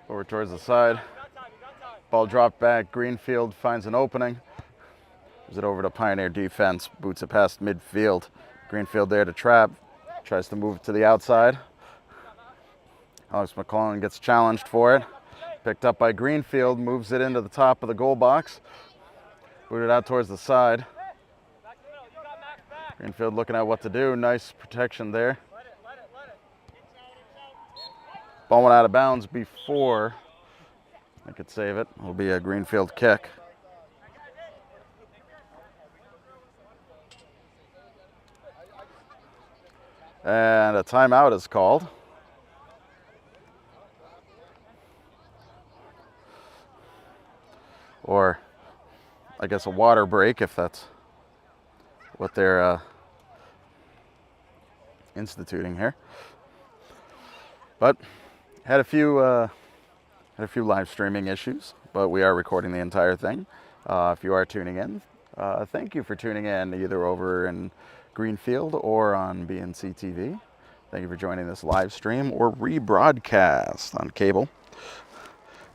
Over towards the side. Ball dropped back. Greenfield finds an opening. Moves it over to Pioneer defense. Boots it past midfield. Greenfield there to trap. Tries to move it to the outside. Alex McClellan gets challenged for it. Picked up by Greenfield. Moves it into the top of the goal box. Booted out towards the side. Greenfield looking at what to do. Nice protection there. Ball went out of bounds before I could save it. It'll be a Greenfield kick. And a timeout is called. Or I guess a water break if that's what they're instituting here. But had a few live streaming issues, but we are recording the entire thing. If you are tuning in, thank you for tuning in either over in Greenfield or on BNC TV. Thank you for joining this live stream or rebroadcast on cable.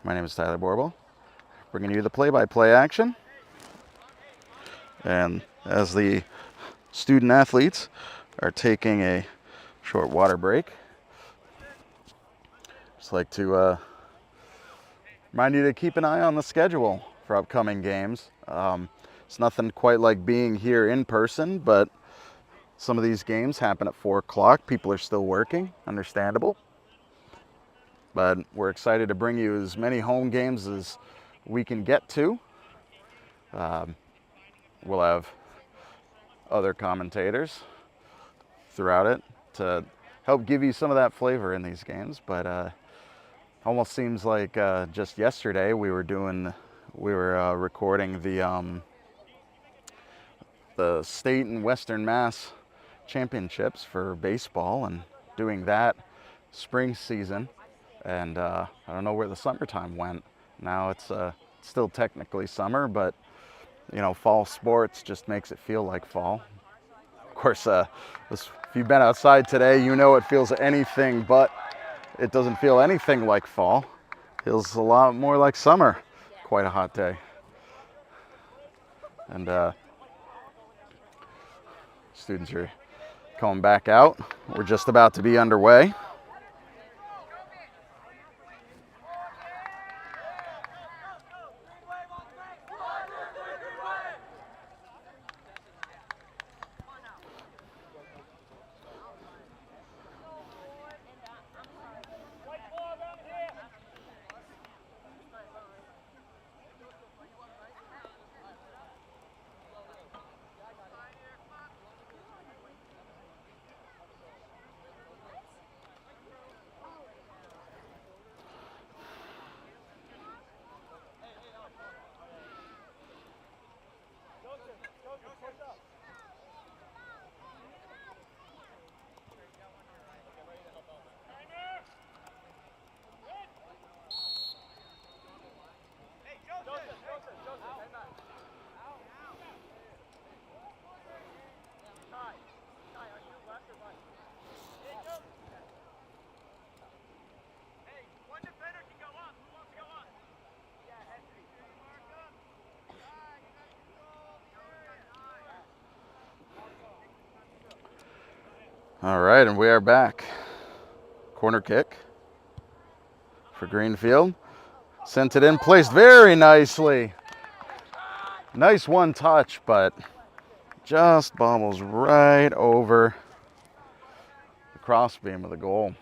My name is Tyler Borbo, bringing you the play-by-play action. And as the student athletes are taking a short water break, just like to remind you to keep an eye on the schedule for upcoming games. It's nothing quite like being here in person, but some of these games happen at 4 o'clock. People are still working, understandable. But we're excited to bring you as many home games as we can get to. We'll have other commentators throughout it to help give you some of that flavor in these games, but almost seems like just yesterday we were recording the state and Western Mass championships for baseball and doing that spring season, and I don't know where the summertime went. Now it's still technically summer, but you know, fall sports just makes it feel like fall. Of course, if you've been outside today, you know it feels anything but. It doesn't feel anything like fall. It feels a lot more like summer. Quite a hot day. And students are coming back out. We're just about to be underway. All right, and we are back. Corner kick for Greenfield. Sent it in, placed very nicely. Nice one touch, but just bobbles right over the crossbeam of the goal.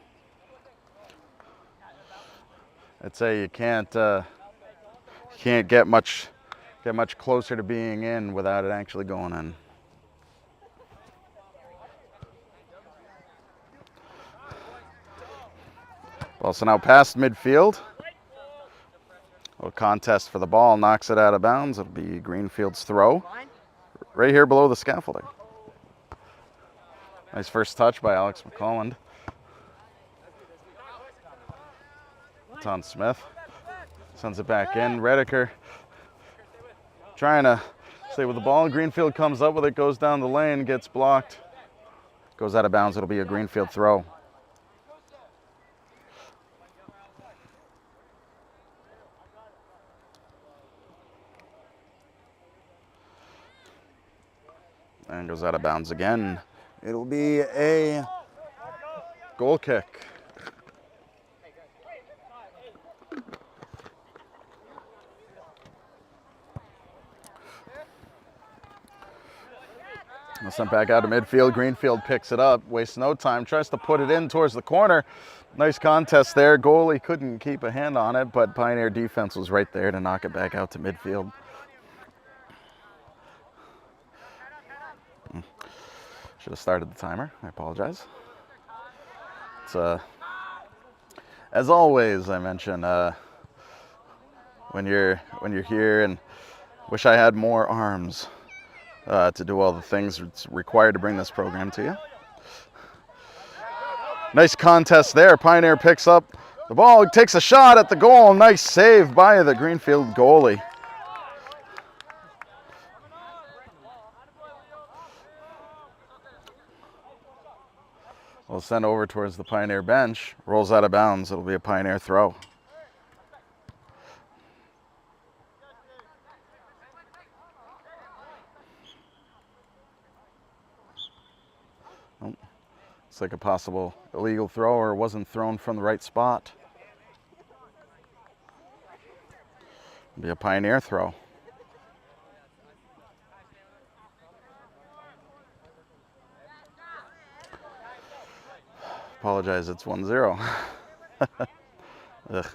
I'd say you can't get much closer to being in without it actually going in. Well, so now past midfield. A contest for the ball, knocks it out of bounds. It'll be Greenfield's throw right here below the scaffolding. Nice first touch by Alex McClelland. Ton Smith sends it back in. Rediker trying to stay with the ball. Greenfield comes up with it, goes down the lane, gets blocked. Goes out of bounds. It'll be a Greenfield throw. And goes out of bounds again. It'll be a goal kick. Sent back out to midfield. Greenfield picks it up, wastes no time, tries to put it in towards the corner. Nice contest there. Goalie couldn't keep a hand on it, but Pioneer defense was right there to knock it back out to midfield. Should have started the timer. I apologize. It's as always, I mention when you're here, and wish I had more arms to do all the things that's required to bring this program to you. Nice contest there. Pioneer picks up the ball, takes a shot at the goal. Nice save by the Greenfield goalie. We'll send over towards the Pioneer bench. Rolls out of bounds. It'll be a Pioneer throw. It's like a possible illegal throw, or wasn't thrown from the right spot. It'll be a Pioneer throw. Apologize, it's 1-0. Ugh.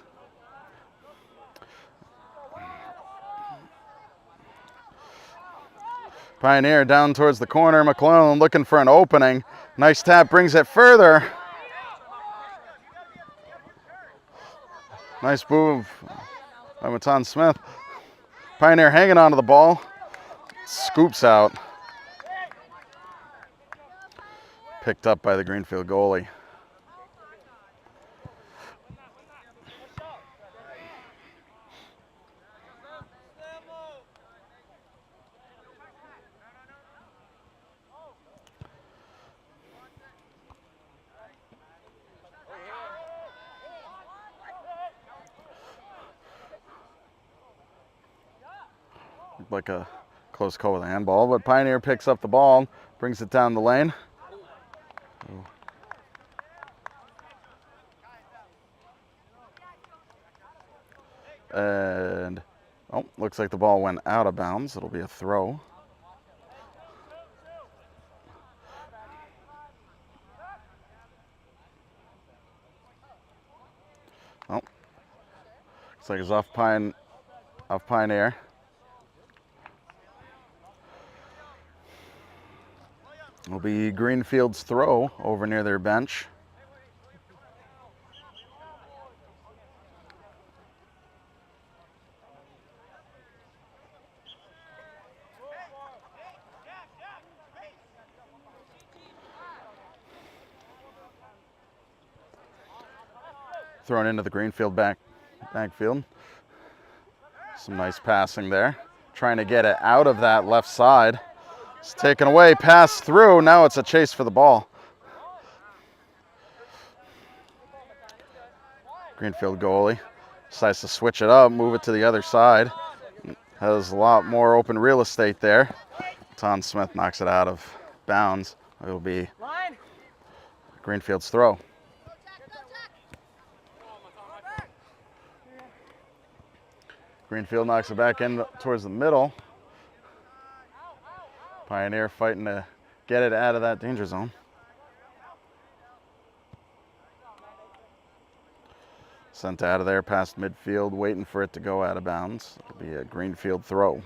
Pioneer down towards the corner. McClellan looking for an opening. Nice tap, brings it further. Nice move by Matan Smith. Pioneer hanging onto the ball. Scoops out. Picked up by the Greenfield goalie. Like a close call with a handball, but Pioneer picks up the ball, brings it down the lane. And looks like the ball went out of bounds. It'll be a throw. Looks like it's off Pioneer. Will be Greenfield's throw over near their bench. Thrown into the Greenfield backfield. Some nice passing there. Trying to get it out of that left side. It's taken away, pass through. Now it's a chase for the ball. Greenfield goalie decides to switch it up, move it to the other side. Has a lot more open real estate there. Ton Smith knocks it out of bounds. It'll be Greenfield's throw. Greenfield knocks it back in towards the middle. Pioneer fighting to get it out of that danger zone. Sent out of there past midfield, waiting for it to go out of bounds. It'll be a Greenfield throw.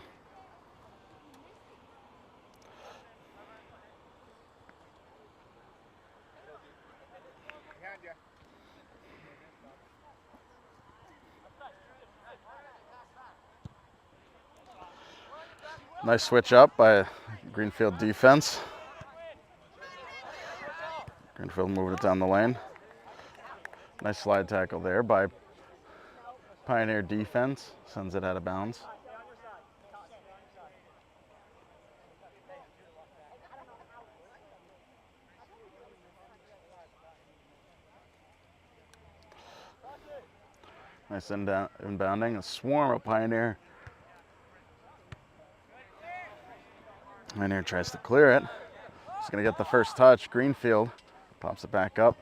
Nice switch up by Greenfield defense. Greenfield moving it down the lane. Nice slide tackle there by Pioneer defense. Sends it out of bounds. Nice inbounding. A swarm of Pioneer Pioneer tries to clear it. He's going to get the first touch. Greenfield pops it back up.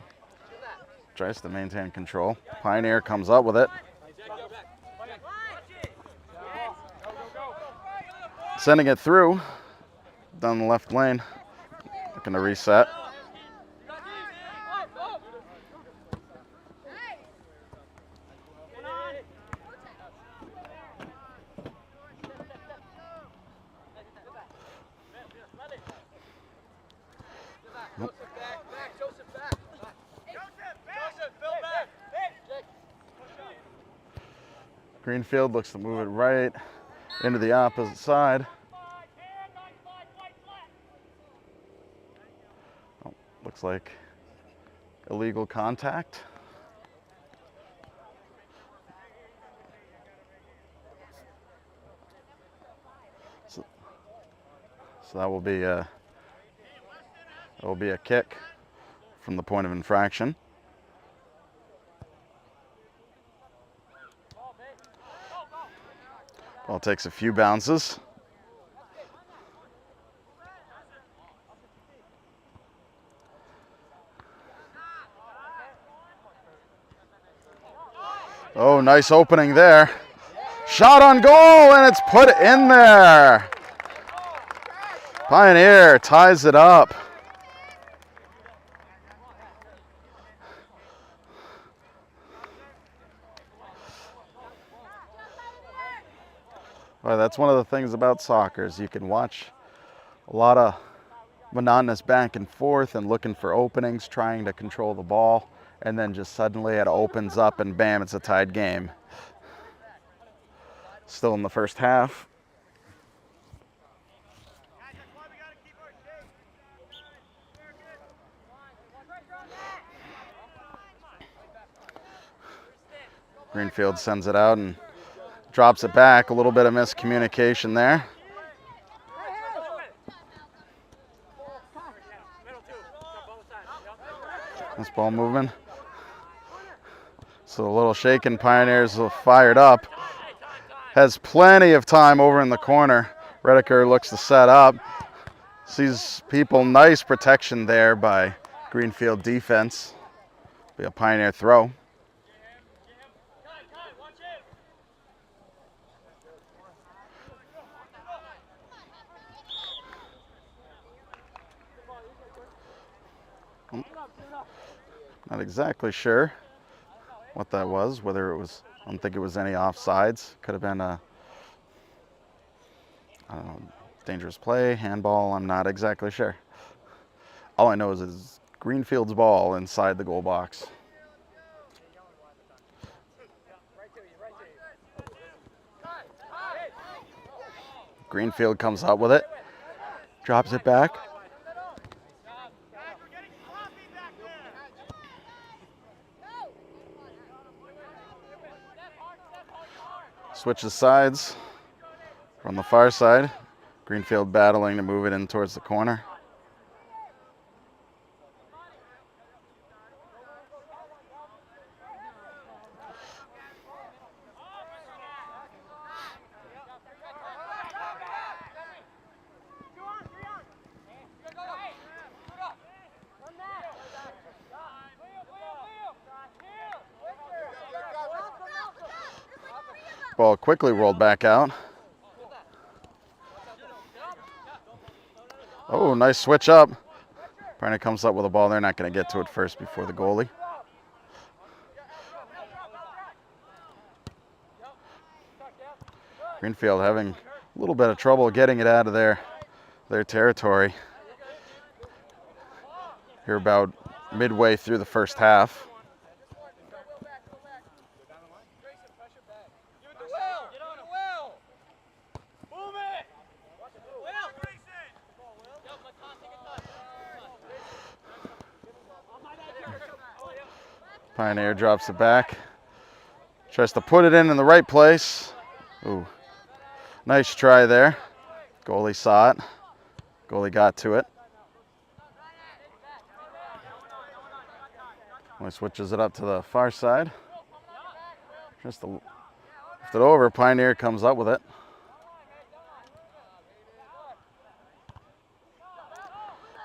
Tries to maintain control. Pioneer comes up with it. Sending it through down the left lane. Looking to reset. Greenfield looks to move it right into the opposite side. Oh, looks like illegal contact. So that will be a kick from the point of infraction. Ball takes a few bounces. Oh, nice opening there. Shot on goal, and it's put in there. Pioneer ties it up. Well, that's one of the things about soccer is you can watch a lot of monotonous back and forth and looking for openings, trying to control the ball, and then just suddenly it opens up and bam, it's a tied game. Still in the first half. Greenfield sends it out and drops it back. A little bit of miscommunication there. This ball movement. So a little shaken. Pioneers fired up. Has plenty of time over in the corner. Redeker looks to set up. Sees people. Nice protection there by Greenfield defense. Be a Pioneer throw. Not exactly sure what that was, whether it was, I don't think it was any offsides. Could have been a, I don't know, dangerous play, handball, I'm not exactly sure. All I know is it's Greenfield's ball inside the goal box. Greenfield comes up with it, drops it back. Switches sides from the far side. Greenfield battling to move it in towards the corner. Ball quickly rolled back out. Oh, nice switch up. Pioneer comes up with a ball. They're not going to get to it first before the goalie. Greenfield having a little bit of trouble getting it out of their territory. Here about midway through the first half. Pioneer drops it back. Tries to put it in the right place. Ooh, nice try there. Goalie saw it. Goalie got to it. He switches it up to the far side. Just to lift it over. Pioneer comes up with it.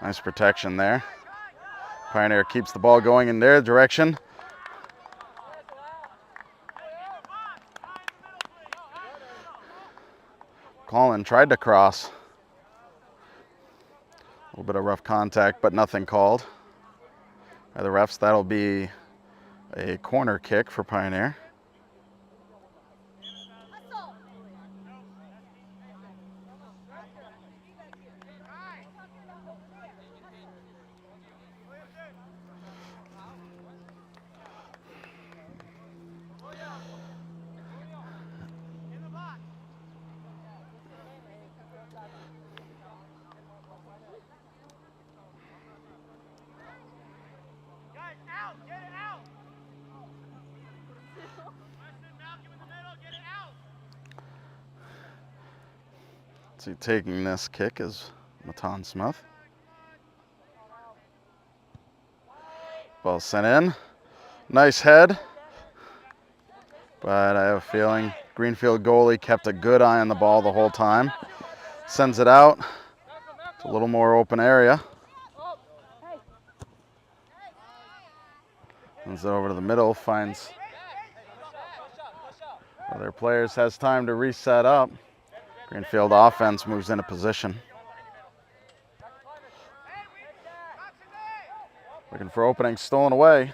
Nice protection there. Pioneer keeps the ball going in their direction. Colin tried to cross. A little bit of rough contact, but nothing called by the refs. That'll be a corner kick for Pioneer. See, taking this kick is Matan Smith. Ball sent in. Nice head. But I have a feeling Greenfield goalie kept a good eye on the ball the whole time. Sends it out. It's a little more open area. Sends it over to the middle. Finds other players. Has time to reset up. Greenfield offense moves into position. Looking for opening, stolen away.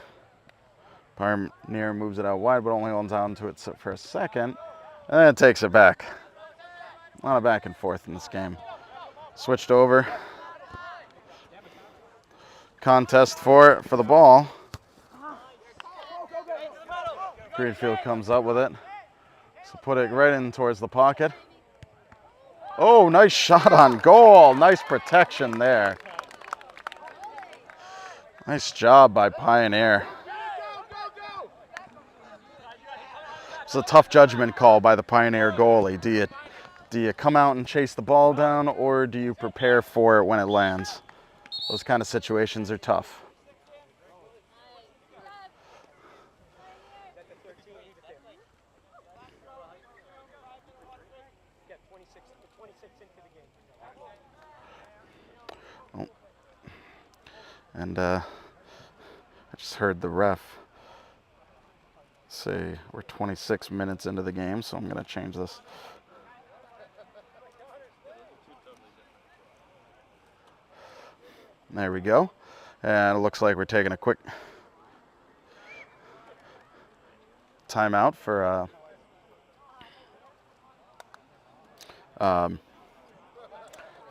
Pioneer moves it out wide, but only holds on to it for a second, and then takes it back. A lot of back and forth in this game. Switched over. Contest for the ball. Greenfield comes up with it. So put it right in towards the pocket. Oh, nice shot on goal. Nice protection there. Nice job by Pioneer. It's a tough judgment call by the Pioneer goalie. Do you come out and chase the ball down, or do you prepare for it when it lands? Those kind of situations are tough. Oh. And I just heard the ref say we're 26 minutes into the game, so I'm going to change this. There we go. And it looks like we're taking a quick timeout for a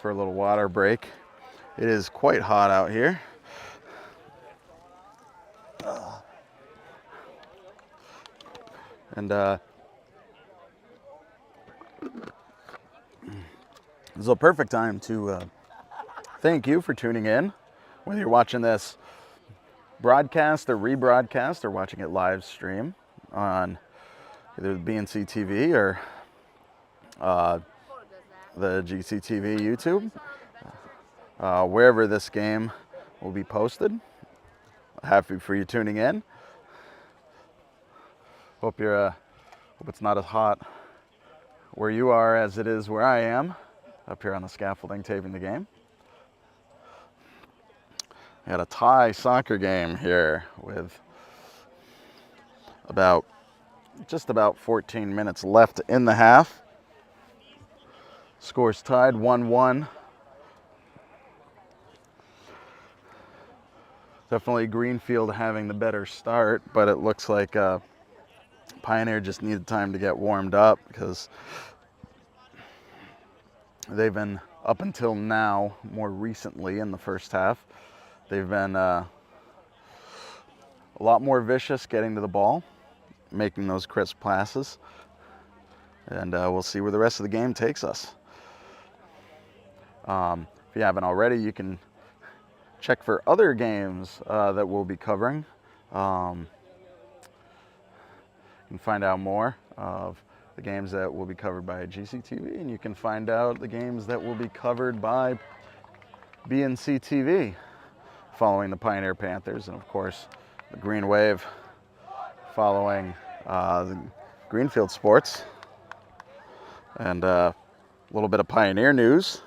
little water break. It is quite hot out here. And this is a perfect time to thank you for tuning in, whether you're watching this broadcast or rebroadcast or watching it live stream on either the BNC TV or the GCTV YouTube, wherever this game will be posted. Happy for you tuning in. Hope it's not as hot where you are as it is where I am up here on the scaffolding taping the game. We had a tie soccer game here with just about 14 minutes left in the half. Scores tied 1-1. Definitely Greenfield having the better start, but it looks like Pioneer just needed time to get warmed up because they've been, up until now, more recently in the first half, they've been a lot more vicious getting to the ball, making those crisp passes, and we'll see where the rest of the game takes us. If you haven't already, you can check for other games that we'll be covering. You can find out more of the games that will be covered by GCTV, and you can find out the games that will be covered by BNC TV, following the Pioneer Panthers, and of course the Green Wave following the Greenfield sports. And a little bit of Pioneer news.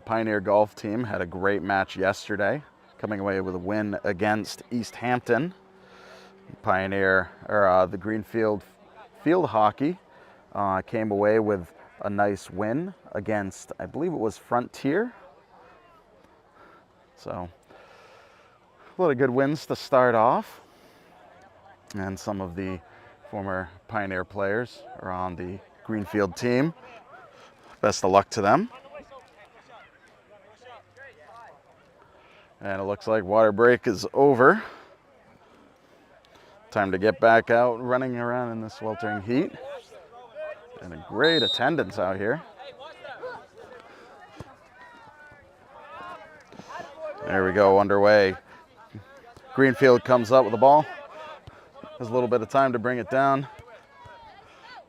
Pioneer golf team had a great match yesterday, coming away with a win against East Hampton. The Greenfield field hockey came away with a nice win against, I believe it was Frontier. So a lot of good wins to start off. And some of the former Pioneer players are on the Greenfield team. Best of luck to them. And it looks like water break is over. Time to get back out running around in this sweltering heat. And a great attendance out here. There we go, underway. Greenfield comes up with the ball. Has a little bit of time to bring it down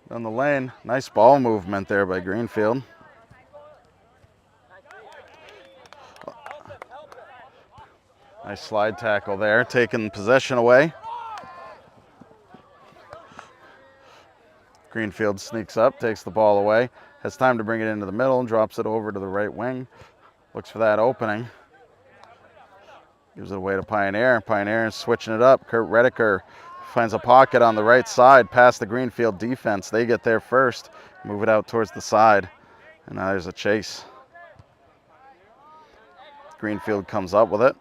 the lane. Nice ball movement there by Greenfield. Nice slide tackle there, taking possession away. Greenfield sneaks up, takes the ball away, has time to bring it into the middle, and drops it over to the right wing. Looks for that opening. Gives it away to Pioneer. Pioneer is switching it up. Kurt Redeker finds a pocket on the right side past the Greenfield defense. They get there first, move it out towards the side, and now there's a chase. Greenfield comes up with it.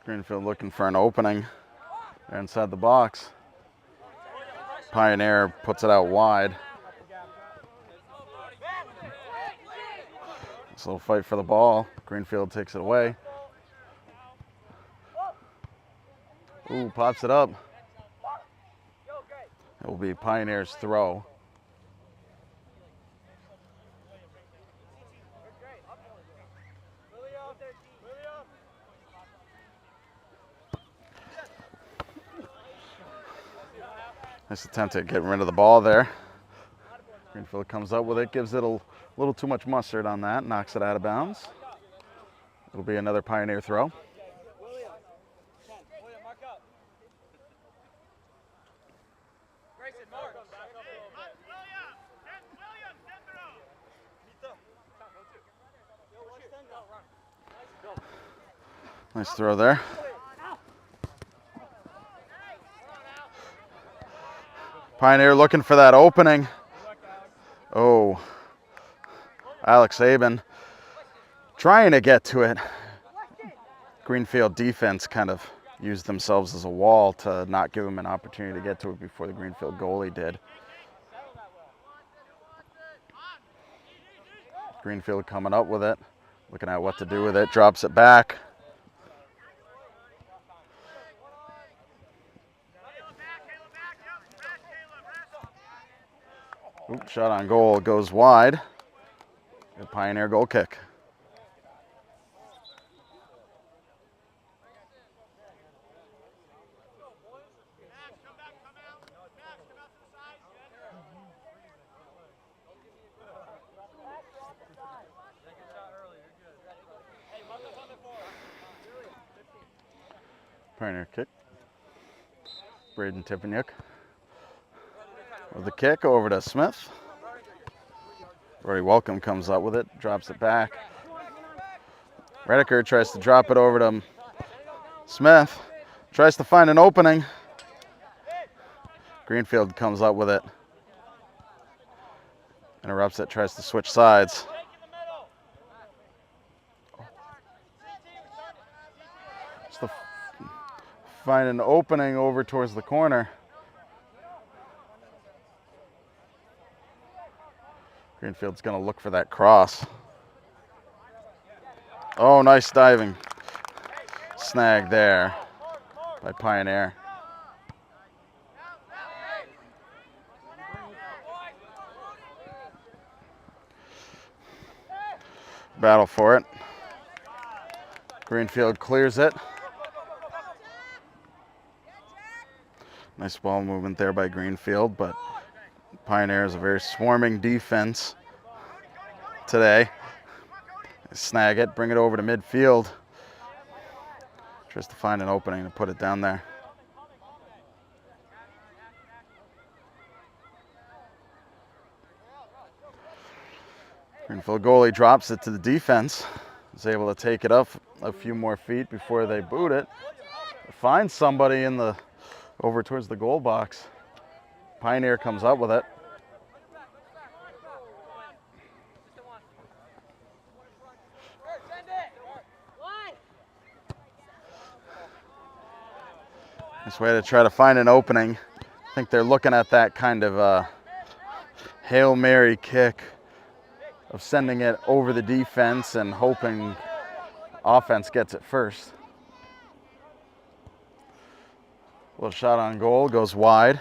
Greenfield looking for an opening. They're inside the box. Pioneer puts it out wide. This little fight for the ball. Greenfield takes it away. Ooh, pops it up. It will be Pioneer's throw. Nice attempt at getting rid of the ball there. Greenfield comes up with it, gives it a little too much mustard on that, knocks it out of bounds. It'll be another Pioneer throw. Nice throw there. Pioneer looking for that opening. Oh, Alex Aben trying to get to it. Greenfield defense kind of used themselves as a wall to not give him an opportunity to get to it before the Greenfield goalie did. Greenfield coming up with it, looking at what to do with it, drops it back. Oops, shot on goal goes wide. A Pioneer goal kick. Pioneer kick. Braden Tippanyuk with the kick over to Smith. Brody Welcome comes up with it, drops it back. Redeker tries to drop it over to Smith. Tries to find an opening. Greenfield comes up with it. Interrupts it, tries to switch sides. Just to find an opening over towards the corner. Greenfield's going to look for that cross. Oh, nice diving snag there by Pioneer. Battle for it. Greenfield clears it. Nice ball movement there by Greenfield, but Pioneer is a very swarming defense today. They snag it, bring it over to midfield. Tries to find an opening to put it down there. Greenfield goalie drops it to the defense. Is able to take it up a few more feet before they boot it. Finds somebody in the over towards the goal box. Pioneer comes up with it. This way to try to find an opening. I think they're looking at that kind of Hail Mary kick of sending it over the defense and hoping offense gets it first. Little shot on goal, goes wide.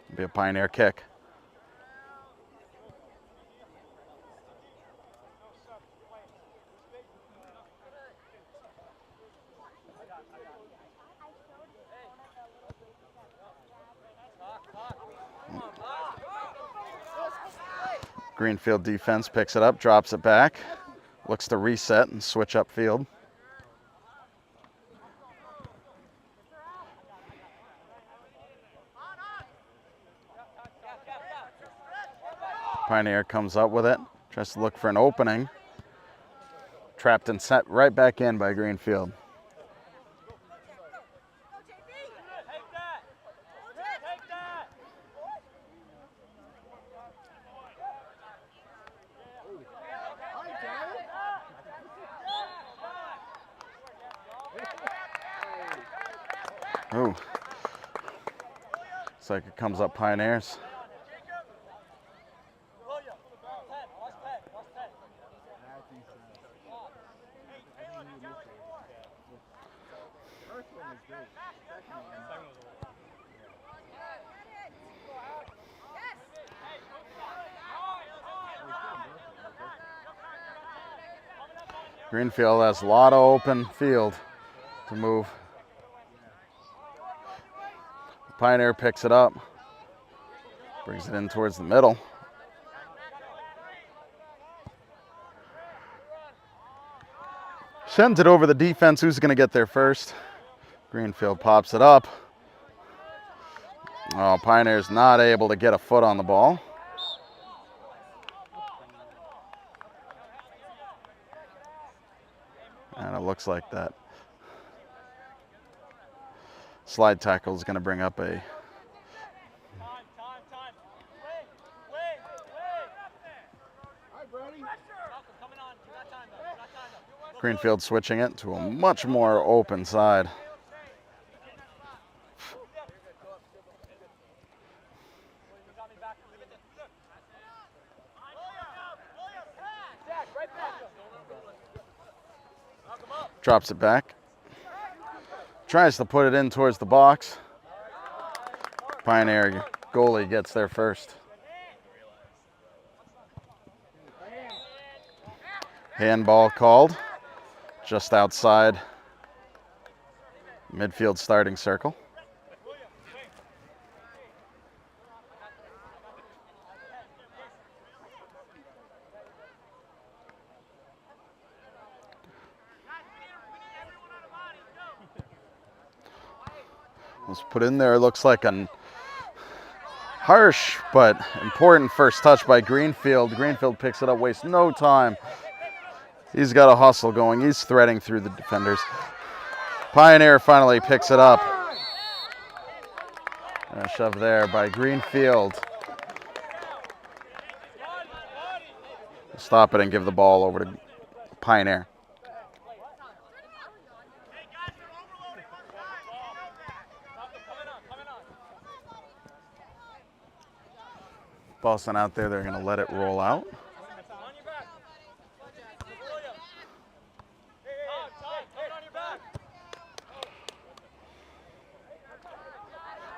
It'll be a Pioneer kick. Greenfield defense picks it up, drops it back, looks to reset and switch upfield. Pioneer comes up with it, tries to look for an opening. Trapped and set right back in by Greenfield. Ooh. Looks like it comes up Pioneers. Greenfield has a lot of open field to move. Pioneer picks it up, brings it in towards the middle. Sends it over the defense. Who's going to get there first? Greenfield pops it up. Oh, Pioneer's not able to get a foot on the ball. And it looks like that slide tackle is going to bring up a Greenfield switching it to a much more open side. Drops it back. Tries to put it in towards the box. Pioneer goalie gets there first. Handball called just outside midfield starting circle. Was put in there. Looks like a harsh but important first touch by Greenfield. Greenfield picks it up, wastes no time. He's got a hustle going. He's threading through the defenders. Pioneer finally picks it up. And a shove there by Greenfield. Stop it and give the ball over to Pioneer. Ball sent out there. They're going to let it roll out.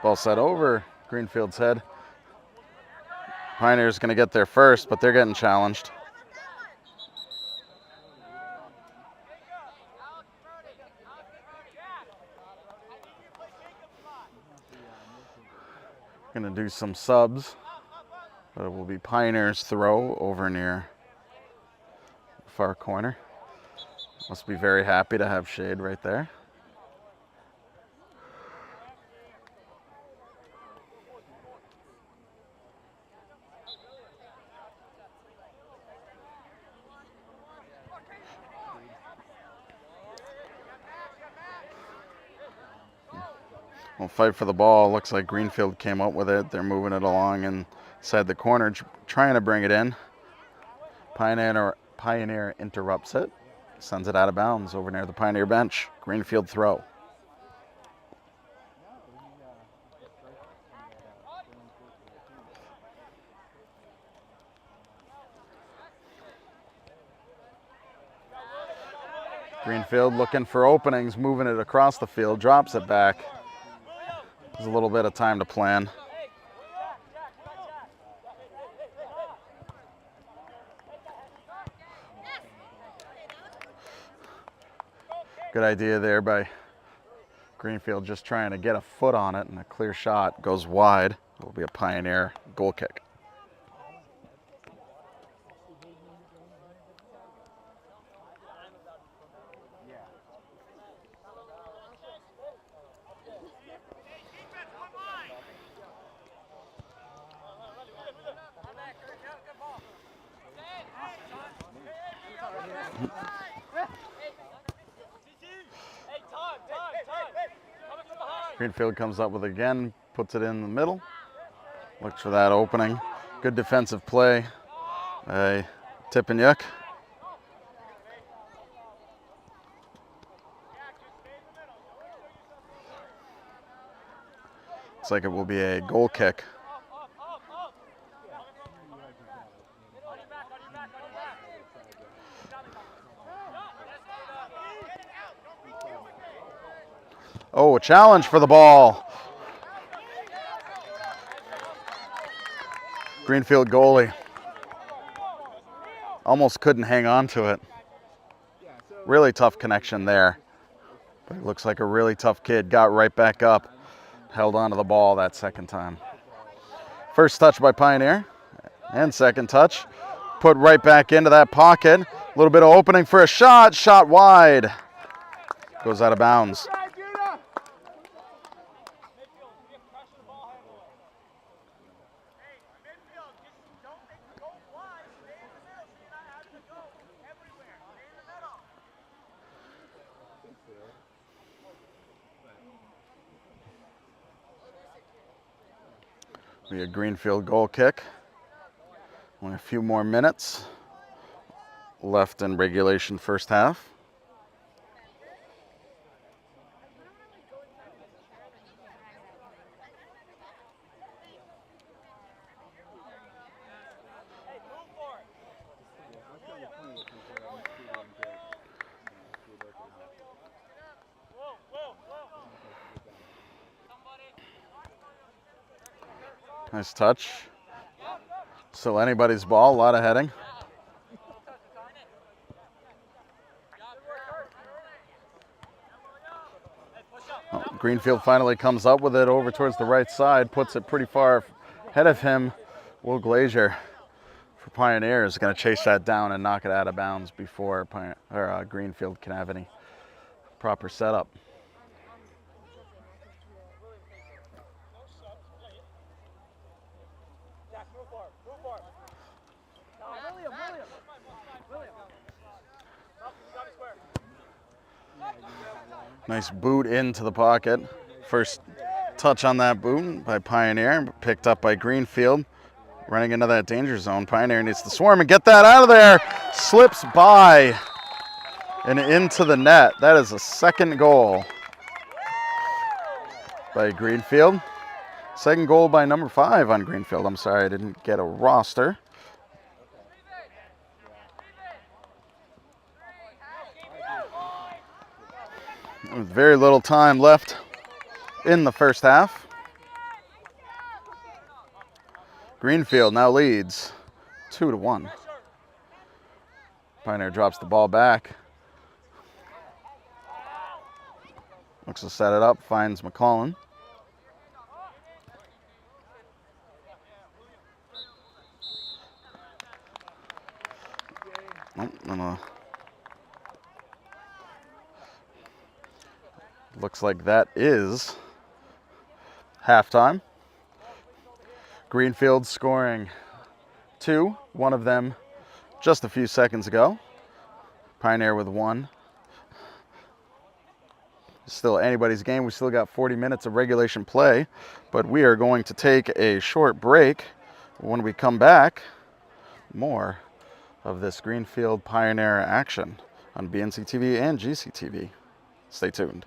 Ball set over Greenfield's head. Pioneer's going to get there first, but they're getting challenged. Going to do some subs, but it will be Pioneer's throw over near the far corner. Must be very happy to have shade right there. Well, fight for the ball. Looks like Greenfield came up with it. They're moving it along inside the corner, trying to bring it in. Pioneer interrupts it, sends it out of bounds over near the Pioneer bench. Greenfield throw. Greenfield looking for openings, moving it across the field, drops it back. There's a little bit of time to plan. Good idea there by Greenfield, just trying to get a foot on it, and a clear shot goes wide. It will be a Pioneer goal kick. Greenfield comes up with it again, puts it in the middle, looks for that opening. Good defensive play by Tippanyuk. Looks like it will be a goal kick. Oh, a challenge for the ball. Greenfield goalie almost couldn't hang on to it. Really tough connection there. But it looks like a really tough kid. Got right back up, held onto the ball that second time. First touch by Pioneer, and second touch. Put right back into that pocket. A little bit of opening for a shot. Shot wide. Goes out of bounds. Be a Greenfield goal kick. Only a few more minutes left in regulation first half. Nice touch. Still anybody's ball, a lot of heading. Oh, Greenfield finally comes up with it over towards the right side, puts it pretty far ahead of him. Will Glazier for Pioneer is going to chase that down and knock it out of bounds before Greenfield can have any proper setup. Nice boot into the pocket. First touch on that boot by Pioneer, picked up by Greenfield. Running into that danger zone. Pioneer needs to swarm and get that out of there. Slips by and into the net. That is a second goal by Greenfield. Second goal by number 5 on Greenfield. I'm sorry, I didn't get a roster. With very little time left in the first half. Greenfield now leads 2-1. Pioneer drops the ball back. Looks to set it up, finds McCollum. Looks like that is halftime. Greenfield scoring 2, one of them just a few seconds ago. Pioneer with 1. Still anybody's game. We still got 40 minutes of regulation play, but we are going to take a short break. When we come back, more of this Greenfield Pioneer action on BNC TV and GCTV. Stay tuned.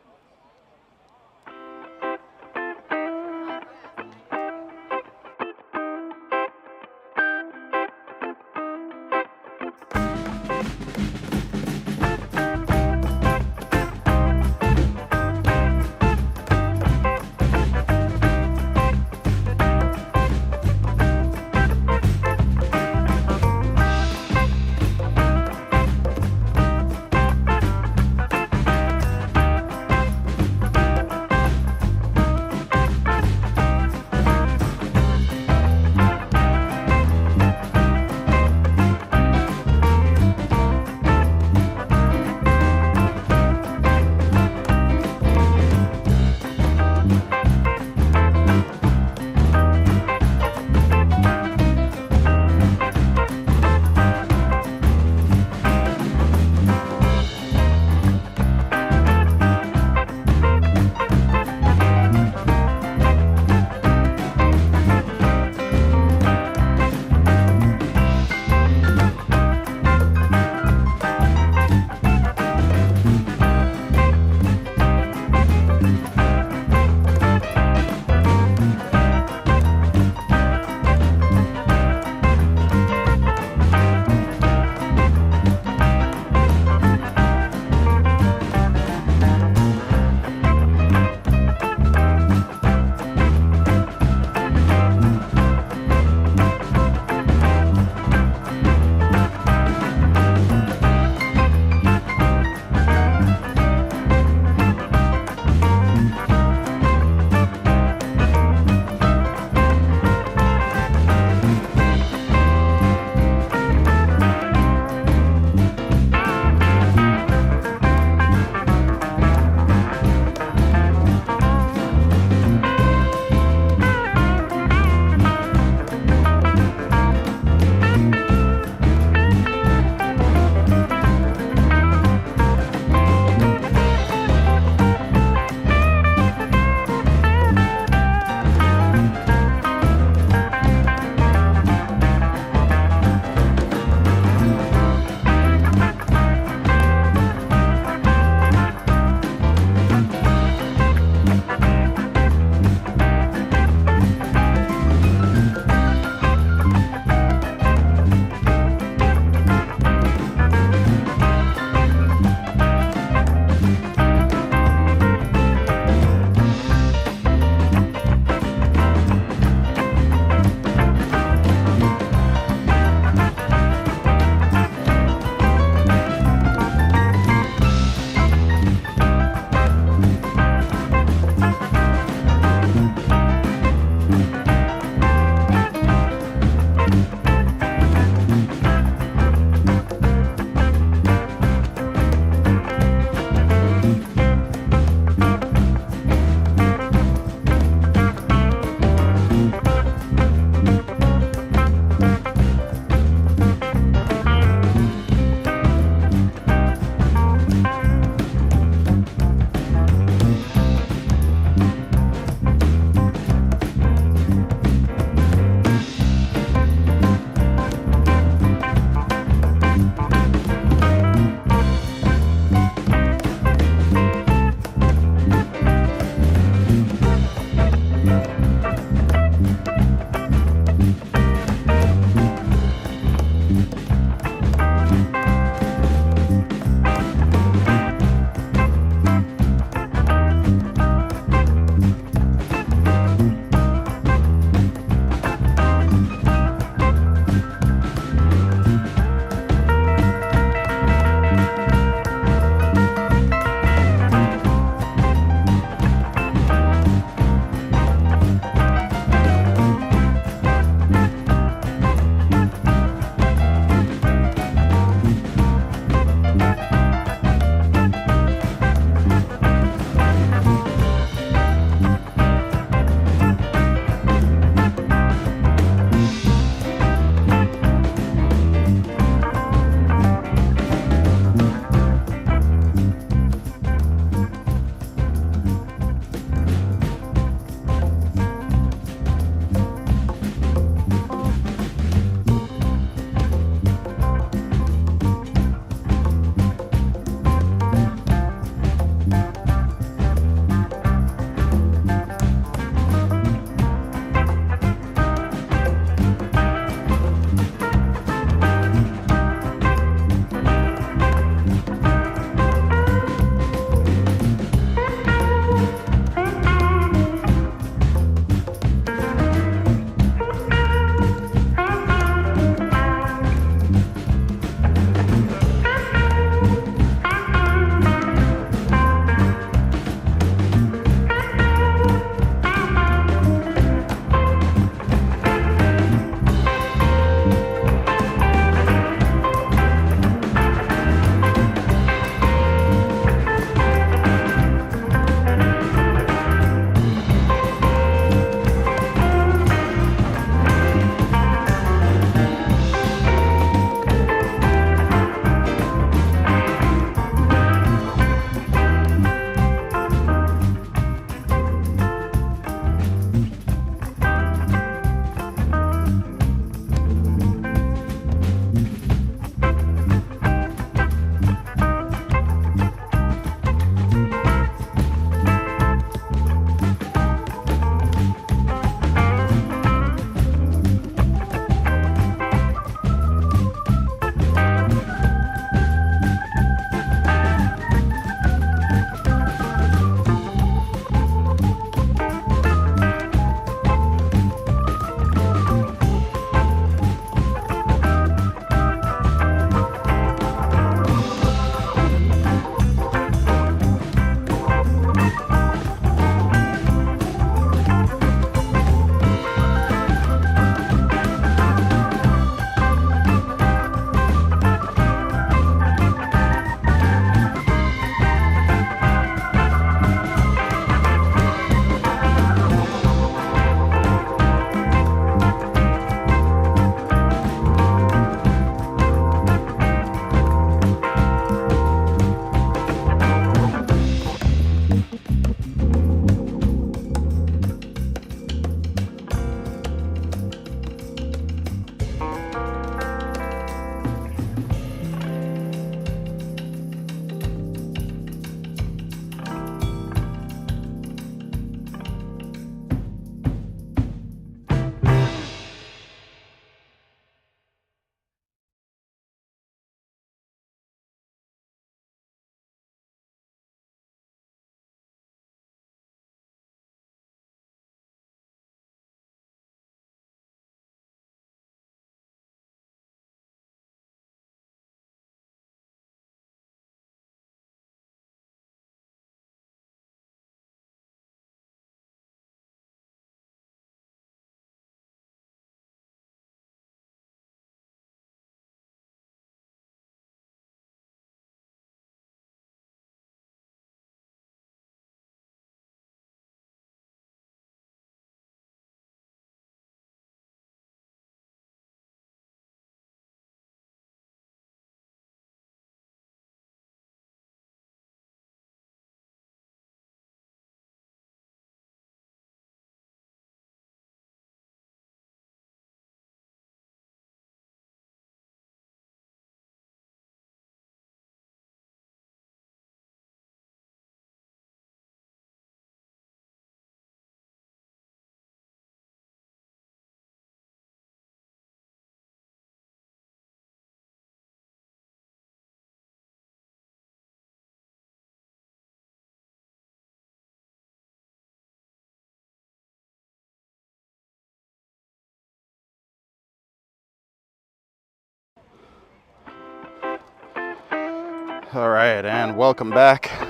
All right, and welcome back. All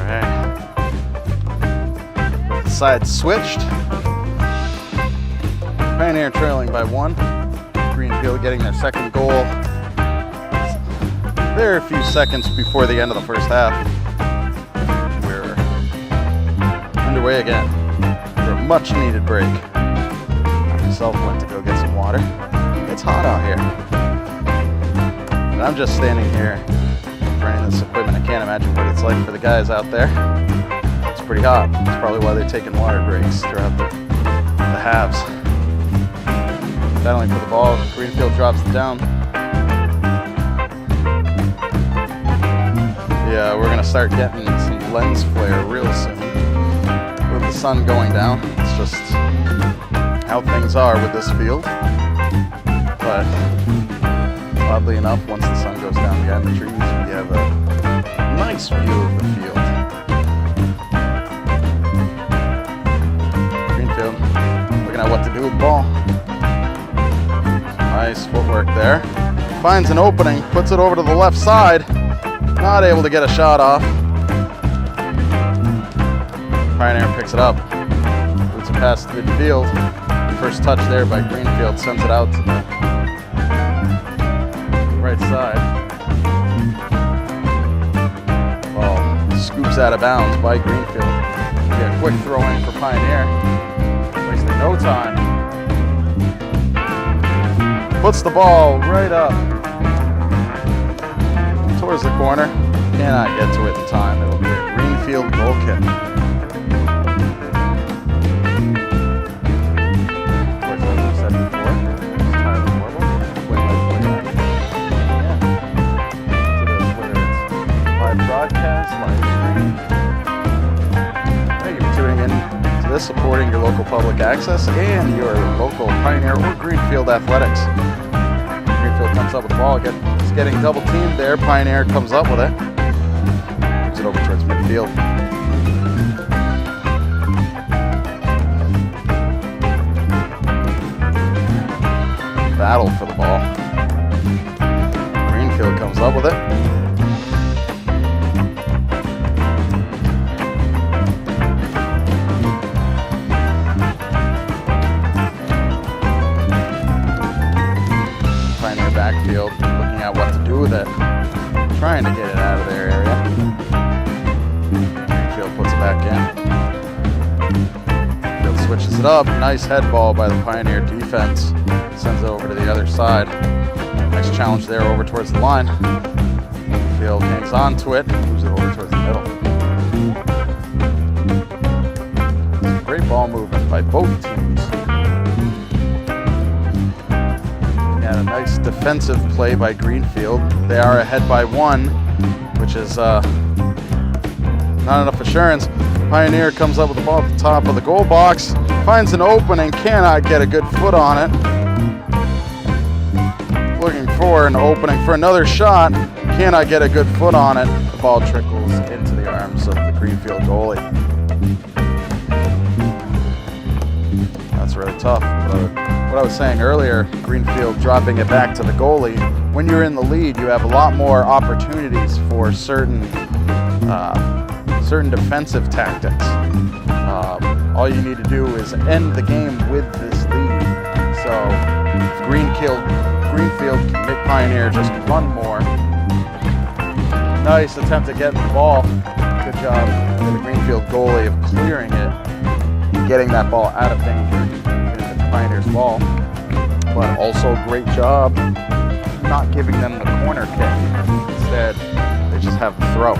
right. Sides switched. Pioneer trailing by 1. Greenfield getting their second goal. There a few seconds before the end of the first half. We're underway again for a much needed break. I myself went to go get some water. It's hot out here. And I'm just standing here running this equipment. I can't imagine what it's like for the guys out there. It's pretty hot. That's probably why they're taking water breaks throughout the halves. Battling for the ball. Greenfield drops it down. Yeah, we're gonna start getting some lens flare real soon with the sun going down. It's just how things are with this field. But oddly enough, once the sun goes down behind the trees, we have a nice view of the field. Greenfield looking at what to do with the ball. Nice footwork there. Finds an opening, puts it over to the left side. Not able to get a shot off. Pioneer picks it up. Boots it past midfield. First touch there by Greenfield sends it out to the right side. Ball scoops out of bounds by Greenfield. Yeah, quick throw in for Pioneer. Wasting no time. Puts the ball right up towards the corner. Cannot get to it in time. It'll be a Greenfield goal kick. Towards what we said before. It's entirely horrible. Whether it's live broadcast, live stream. Thank you for tuning in to this, supporting your local public access and your local Pioneer or Greenfield athletics. Greenfield comes up with the ball, it's getting double teamed there. Pioneer comes up with it. Moves it over towards midfield. Battle for the ball. Greenfield comes up with it. Backfield, looking at what to do with it, trying to get it out of their area. Greenfield puts it back in. Field switches it up. Nice head ball by the Pioneer defense. Sends it over to the other side. Nice challenge there over towards the line. Field hangs on to it, moves it over towards the middle. Great ball movement by both teams. A nice defensive play by Greenfield. They are ahead by 1, which is not enough assurance. Pioneer comes up with the ball at the top of the goal box, finds an opening, cannot get a good foot on it. Looking for an opening for another shot, cannot get a good foot on it. The ball trickles into the arms of the Greenfield goalie. That's really tough. What I was saying earlier, Greenfield dropping it back to the goalie. When you're in the lead, you have a lot more opportunities for certain defensive tactics. All you need to do is end the game with this lead. So if Greenfield can make Pioneer just run more. Nice attempt at getting the ball. Good job for the Greenfield goalie of clearing it, getting that ball out of danger. Pioneer's ball, but also great job not giving them the corner kick. Instead, they just have the throw.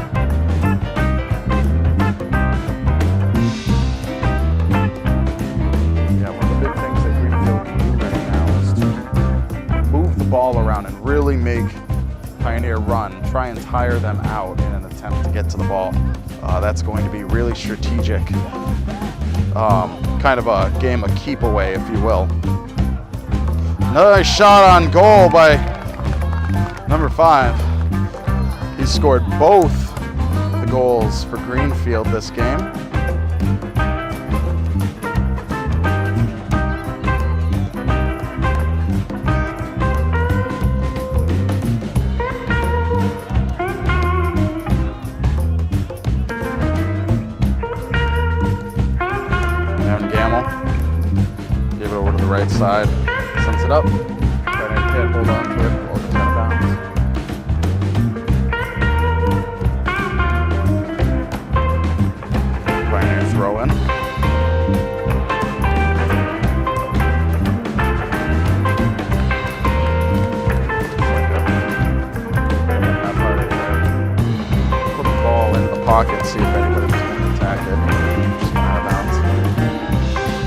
Yeah, one of the big things that Greenfield can do right now is to move the ball around and really make Pioneer run, try and tire them out in an attempt to get to the ball. That's going to be really strategic. Kind of a game of keep away, if you will. Another shot on goal by number 5. He scored both the goals for Greenfield this game. Give it over to the right side, sends it up. Can't hold on to it while it's out of bounds. Pioneer throw in. Put the ball into the pocket, see if anybody's going to attack it. Just out of bounds.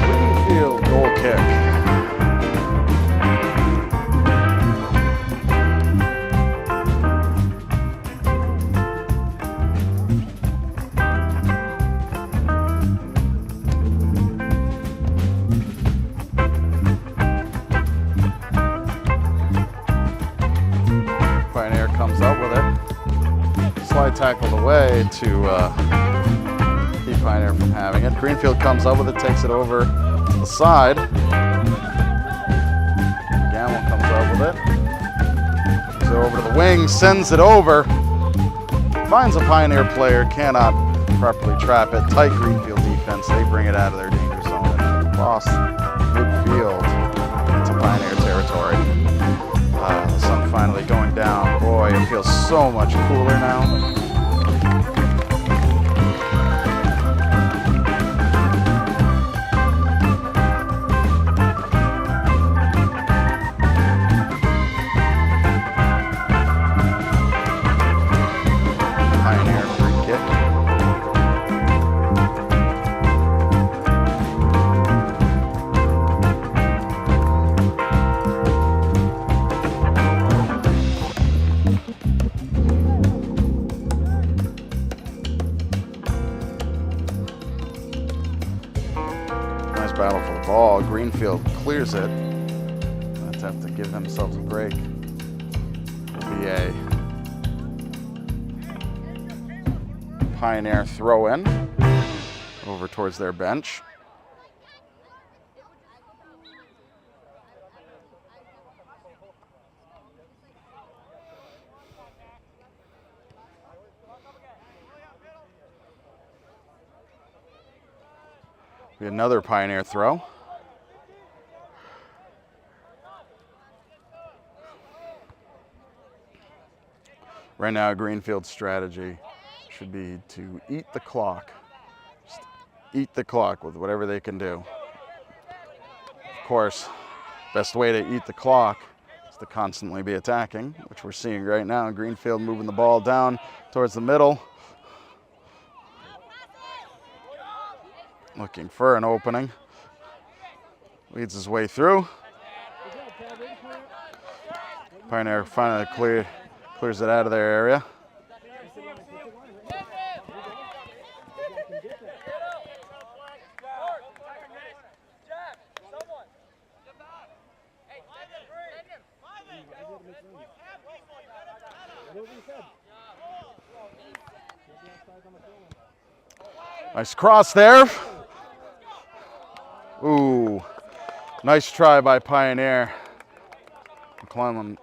Greenfield goal kick. Pioneer comes up with it. Slide tackled away to keep Pioneer from having it. Greenfield comes up with it, takes it over the side. Gamble comes up with it. Takes it over to the wing, sends it over. Finds a Pioneer player, cannot properly trap it. Tight Greenfield defense, they bring it out of their danger zone and across midfield to Pioneer territory. The sun finally going down. Boy, it feels so much cooler now. Pioneer free kick. Nice battle for the ball. Greenfield clears it. Let's have to give themselves a break. It'll be a Pioneer throw in over towards their bench. Be another Pioneer throw. Right now, Greenfield's strategy should be to eat the clock. Just eat the clock with whatever they can do. Of course, best way to eat the clock is to constantly be attacking, which we're seeing right now. Greenfield moving the ball down towards the middle. Looking for an opening. Leads his way through. Pioneer finally clears it out of their area. Nice cross there. Ooh, nice try by Pioneer. McClellan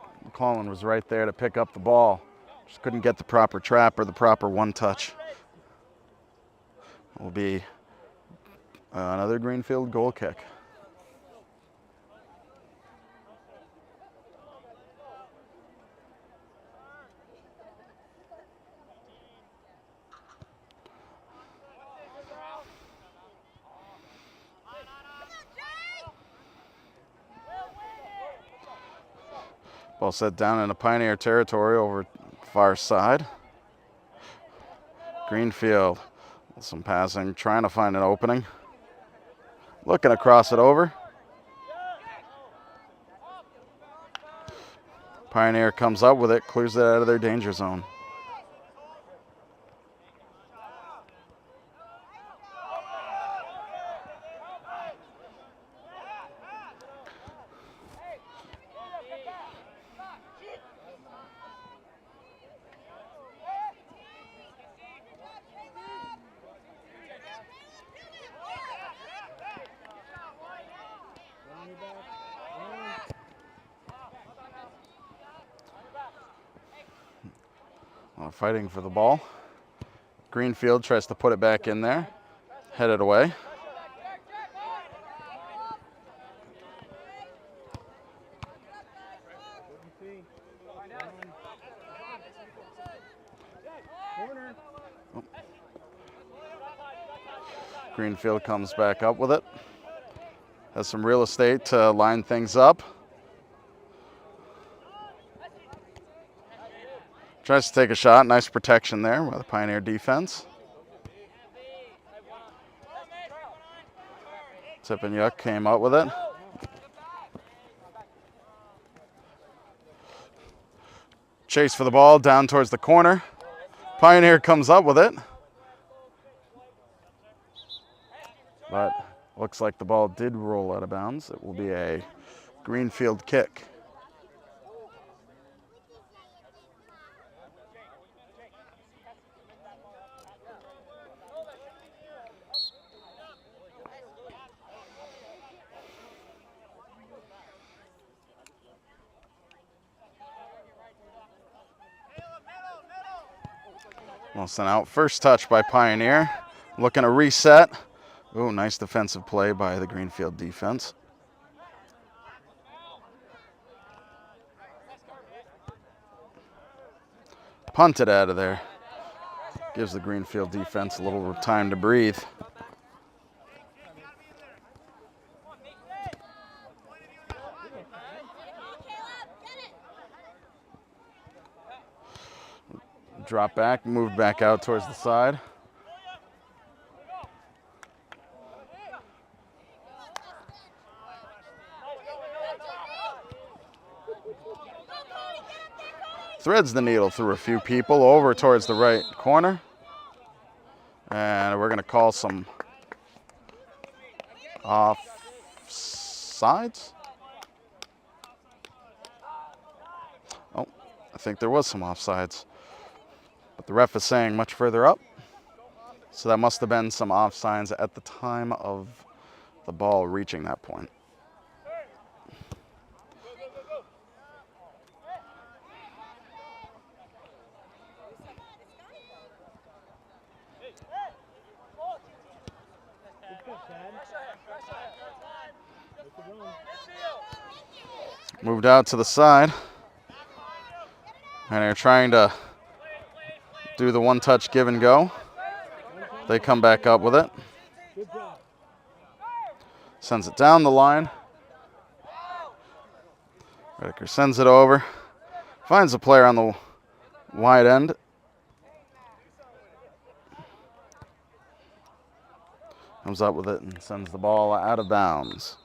was right there to pick up the ball. Just couldn't get the proper trap or the proper one touch. Will be another Greenfield goal kick. Ball set down into Pioneer territory over far side. Greenfield, some passing, trying to find an opening. Looking to cross it over. Pioneer comes up with it, clears it out of their danger zone. Fighting for the ball. Greenfield tries to put it back in there. Headed away. Greenfield comes back up with it. Has some real estate to line things up. Tries to take a shot. Nice protection there by the Pioneer defense. Tippanyuk came up with it. Chase for the ball down towards the corner. Pioneer comes up with it. But looks like the ball did roll out of bounds. It will be a Greenfield kick. Wilson out. First touch by Pioneer. Looking to reset. Oh, nice defensive play by the Greenfield defense. Punted out of there. Gives the Greenfield defense a little time to breathe. Drop back, moved back out towards the side. Threads the needle through a few people over towards the right corner. And we're going to call some offsides. Oh, I think there was some offsides. But the ref is saying much further up. So that must have been some offsides at the time of the ball reaching that point. Moved out to the side. And they're trying to do the one-touch give and go. They come back up with it. Sends it down the line. Redeker sends it over. Finds a player on the wide end. Comes up with it and sends the ball out of bounds.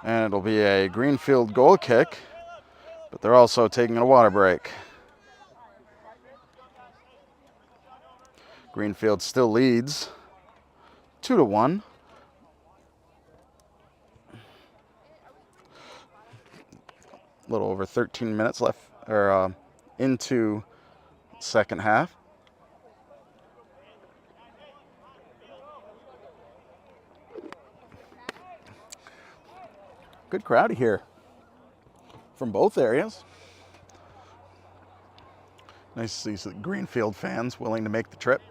And it'll be a Greenfield goal kick, but they're also taking a water break. Greenfield still leads 2-1. A little over 13 minutes left, or into second half. Good crowd here from both areas. Nice to see some Greenfield fans willing to make the trip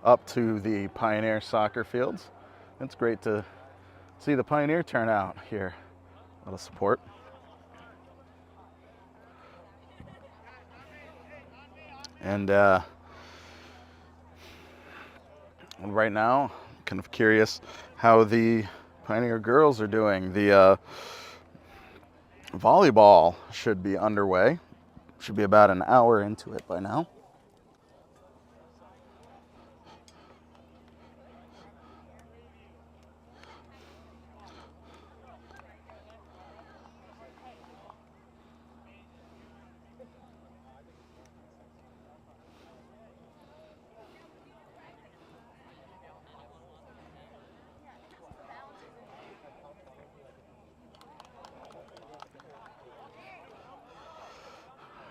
up to the Pioneer soccer fields. It's great to see the Pioneer turnout here. A lot of support. And right now, kind of curious how the Pioneer girls are doing. The volleyball should be underway. Should be about an hour into it by now.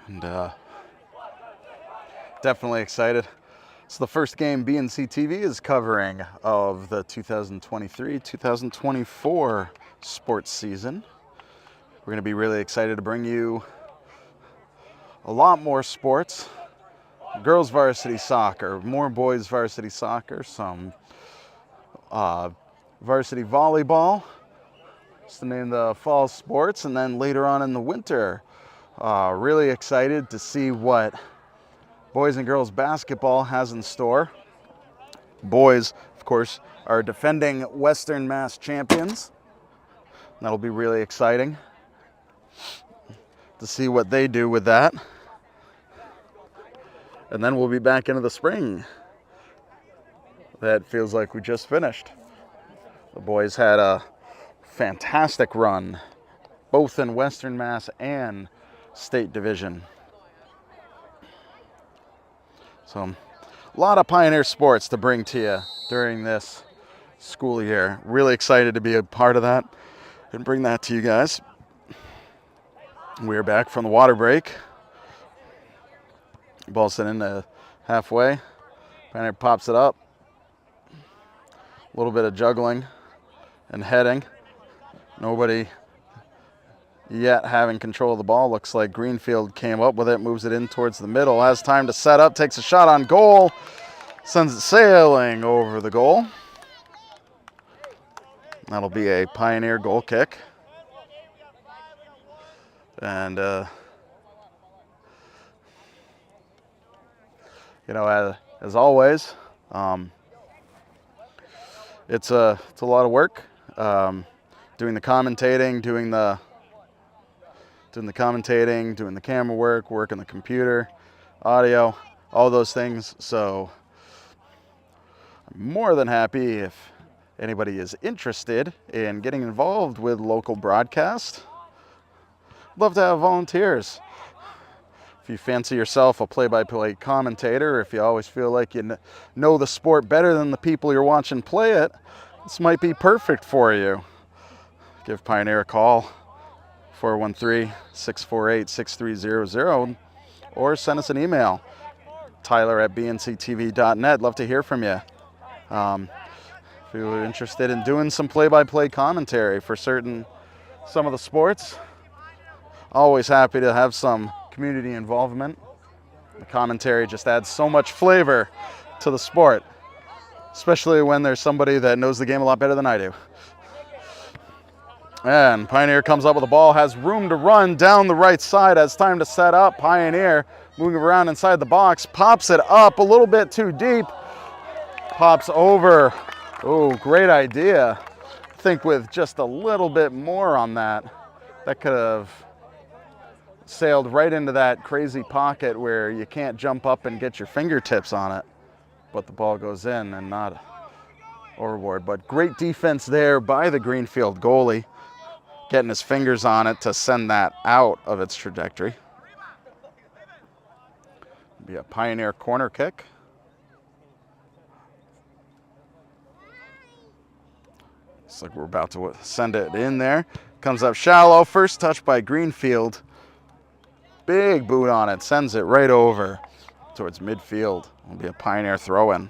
And definitely excited. It's the first game BNC TV is covering of the 2023-2024 sports season. We're going to be really excited to bring you a lot more sports. Girls varsity soccer, more boys varsity soccer, some varsity volleyball, just to name the fall sports, and then later on in the winter, really excited to see what boys and girls basketball has in store. Boys, of course, are defending Western Mass champions. That'll be really exciting to see what they do with that. And then we'll be back into the spring. That feels like we just finished. The boys had a fantastic run, both in Western Mass and State Division. So a lot of Pioneer sports to bring to you during this school year. Really excited to be a part of that and bring that to you guys. We're back from the water break. Ball sent into halfway. Pioneer pops it up. A little bit of juggling and heading. Nobody yet having control of the ball. Looks like Greenfield came up with it, moves it in towards the middle, has time to set up, takes a shot on goal, sends it sailing over the goal. That'll be a Pioneer goal kick. And, as always, it's a lot of work. Doing the commentating, doing the camera work, working the computer, audio, all those things. So I'm more than happy if anybody is interested in getting involved with local broadcast. Love to have volunteers. If you fancy yourself a play-by-play commentator, if you always feel like you know the sport better than the people you're watching play it, this might be perfect for you. Give Pioneer a call, 413-648-6300, or send us an email, tyler@bnctv.net. Love to hear from you. If you're interested in doing some play-by-play commentary for some of the sports, always happy to have some community involvement. The commentary just adds so much flavor to the sport, especially when there's somebody that knows the game a lot better than I do. And Pioneer comes up with the ball, has room to run down the right side, has time to set up. Pioneer moving around inside the box, pops it up a little bit too deep, pops over. Oh, great idea. I think with just a little bit more on that could have sailed right into that crazy pocket where you can't jump up and get your fingertips on it, but the ball goes in and not overboard. But great defense there by the Greenfield goalie, getting his fingers on it to send that out of its trajectory. Be a Pioneer corner kick. Looks like we're about to send it in there. Comes up shallow, first touch by Greenfield. Big boot on it, sends it right over towards midfield. It'll be a Pioneer throw-in.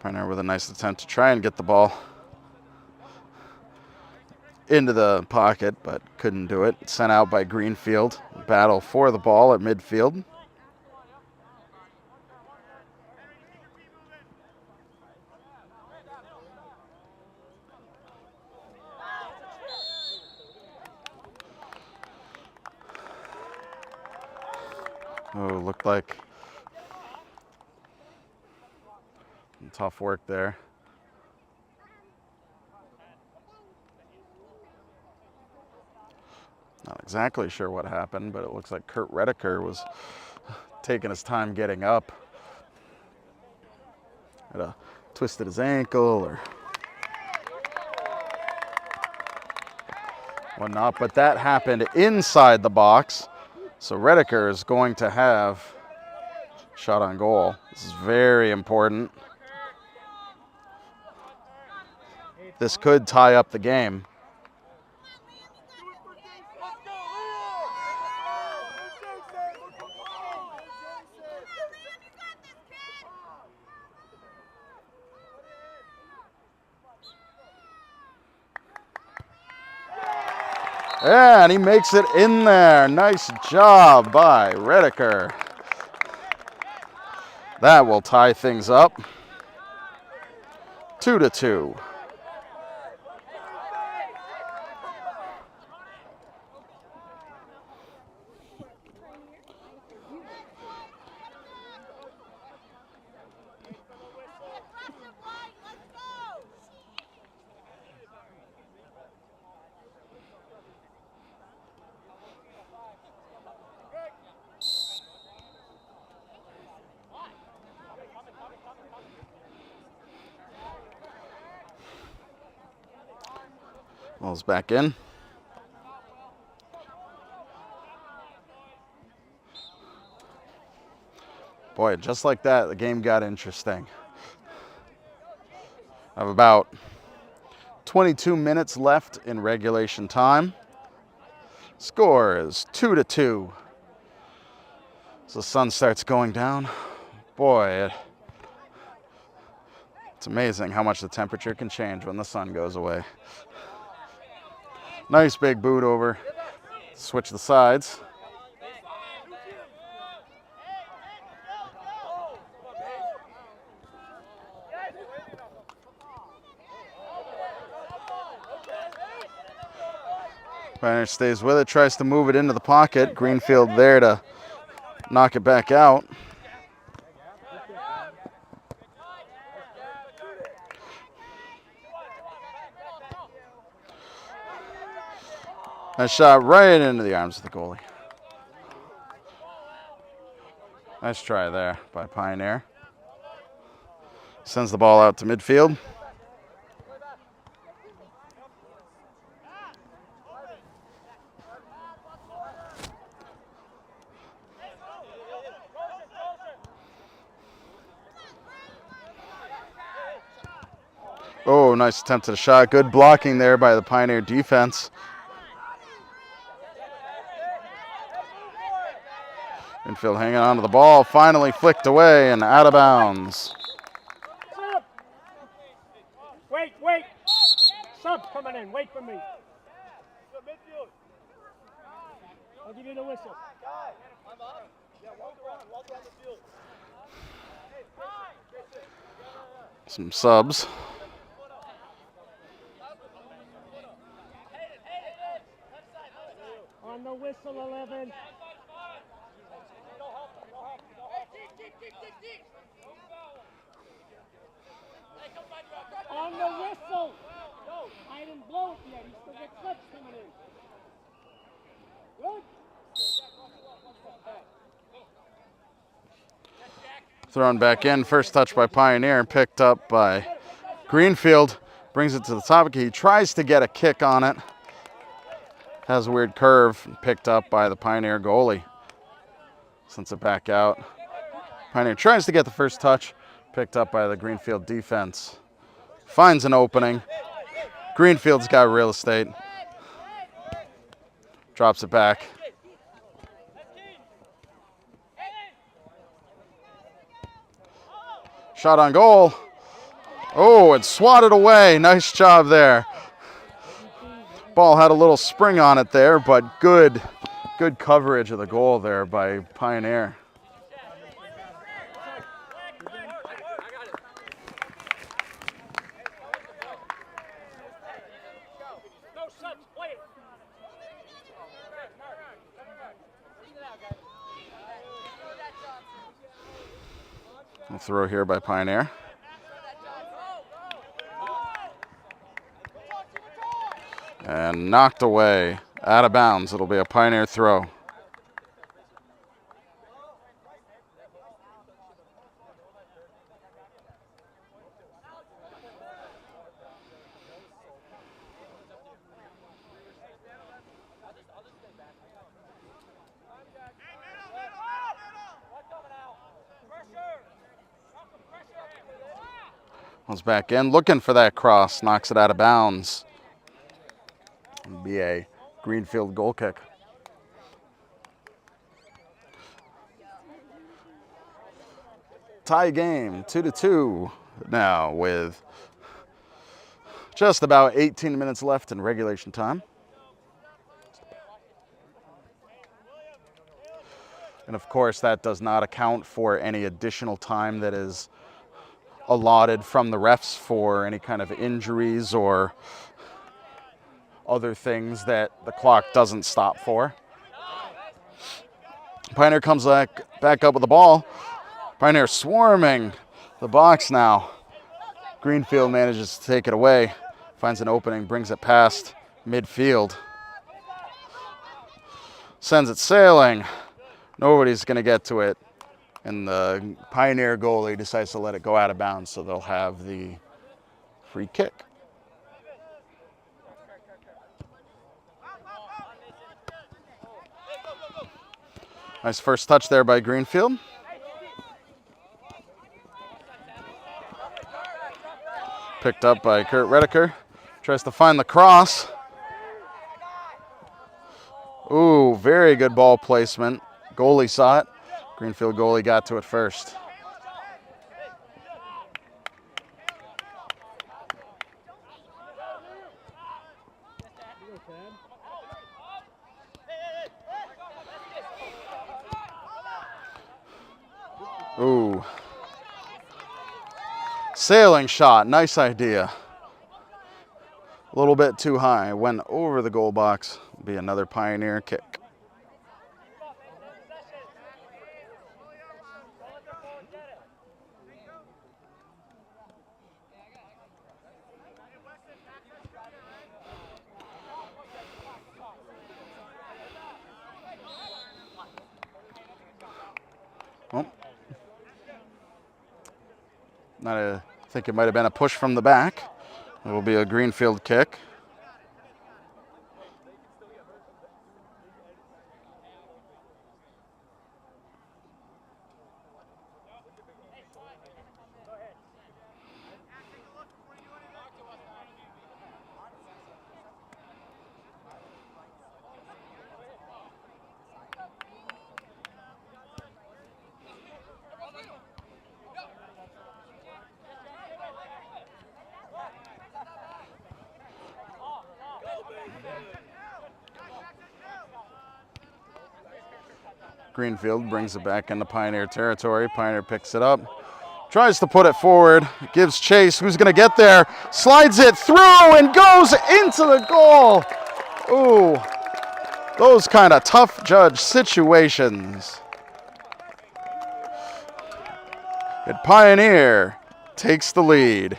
Pioneer with a nice attempt to try and get the ball into the pocket, but couldn't do it. Sent out by Greenfield. Battle for the ball at midfield. Oh, looked like some tough work there. Not exactly sure what happened, but it looks like Kurt Redeker was taking his time getting up. Had twisted his ankle or whatnot, but that happened inside the box. So Redeker is going to have shot on goal. This is very important. This could tie up the game. Yeah, and he makes it in there. Nice job by Redeker. That will tie things up. 2-2. Ball's back in. Boy, just like that, the game got interesting. I have about 22 minutes left in regulation time. Score is 2-2. As the sun starts going down, boy, it's amazing how much the temperature can change when the sun goes away. Nice big boot over. Switch the sides. Pioneer stays with it, tries to move it into the pocket. Greenfield there to knock it back out. Nice shot right into the arms of the goalie. Nice try there by Pioneer. Sends the ball out to midfield. Oh, nice attempt at a shot. Good blocking there by the Pioneer defense. Greenfield hanging on to the ball, finally flicked away and out of bounds. Wait. Sub coming in. Wait for me. I'll give you the whistle. Some subs. On the whistle, 11. On the whistle. I didn't blow it yet. He still got clips coming in. Good. Thrown back in. First touch by Pioneer, picked up by Greenfield. Brings it to the top. He tries to get a kick on it. Has a weird curve, picked up by the Pioneer goalie. Sends it back out. Pioneer tries to get the first touch, picked up by the Greenfield defense. Finds an opening. Greenfield's got real estate. Drops it back. Shot on goal. Oh, it's swatted away. Nice job there. Ball had a little spring on it there, but good coverage of the goal there by Pioneer. A throw here by Pioneer. And knocked away, out of bounds. It'll be a Pioneer throw. Was back in, looking for that cross, knocks it out of bounds. It'll be a Greenfield goal kick. Tie game, 2-2 now with just about 18 minutes left in regulation time. And of course, that does not account for any additional time that is allotted from the refs for any kind of injuries or other things that the clock doesn't stop for. Pioneer comes back up with the ball. Pioneer swarming the box now. Greenfield manages to take it away, finds an opening, brings it past midfield. Sends it sailing. Nobody's going to get to it. And the Pioneer goalie decides to let it go out of bounds, so they'll have the free kick. Nice first touch there by Greenfield. Picked up by Kurt Redeker. Tries to find the cross. Ooh, very good ball placement. Goalie saw it. Greenfield goalie got to it first. Ooh. Sailing shot, nice idea. A little bit too high, went over the goal box. Be another Pioneer kick. Well, I think it might have been a push from the back. It will be a Greenfield kick. Greenfield brings it back into Pioneer territory. Pioneer picks it up. Tries to put it forward. Gives chase. Who's going to get there? Slides it through and goes into the goal. Ooh. Those kind of tough judge situations. And Pioneer takes the lead.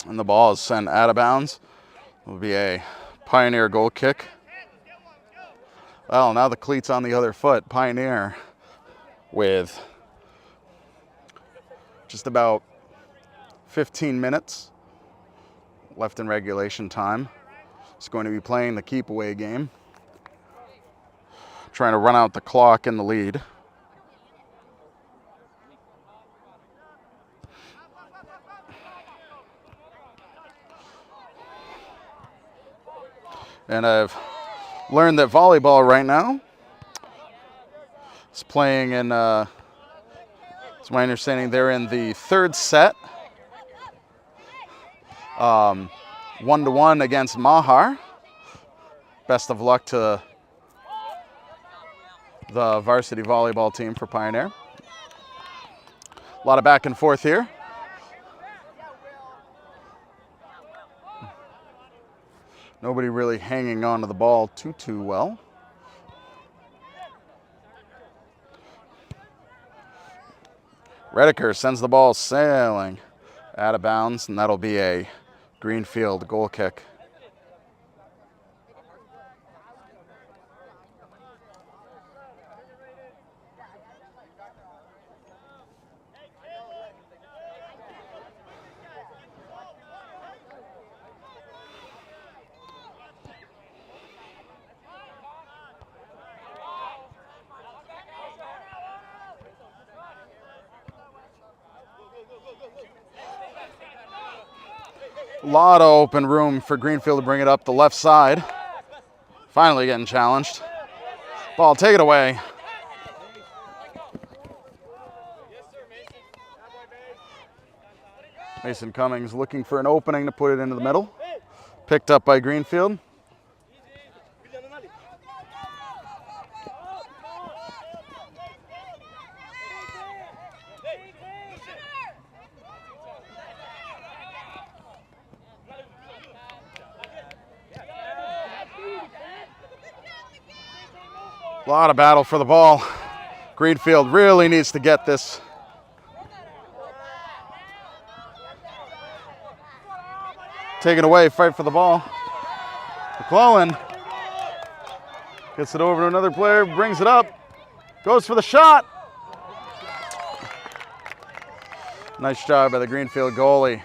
And the ball is sent out of bounds. It will be a Pioneer goal kick. Well, now the cleat's on the other foot. Pioneer with just about 15 minutes left in regulation time. It's going to be playing the keep away game. Trying to run out the clock in the lead. And I've learned that volleyball right now is playing in, it's my understanding they're in the third set. 1-1 against Mahar. Best of luck to the varsity volleyball team for Pioneer. A lot of back and forth here. Nobody really hanging on to the ball too well. Redeker sends the ball sailing out of bounds, and that'll be a Greenfield goal kick. A lot of open room for Greenfield to bring it up the left side. Finally getting challenged. Ball, take it away. Mason Cummings looking for an opening to put it into the middle. Picked up by Greenfield. A lot of battle for the ball. Greenfield really needs to get this. Taken away, fight for the ball. McClellan gets it over to another player, brings it up, goes for the shot. Nice job by the Greenfield goalie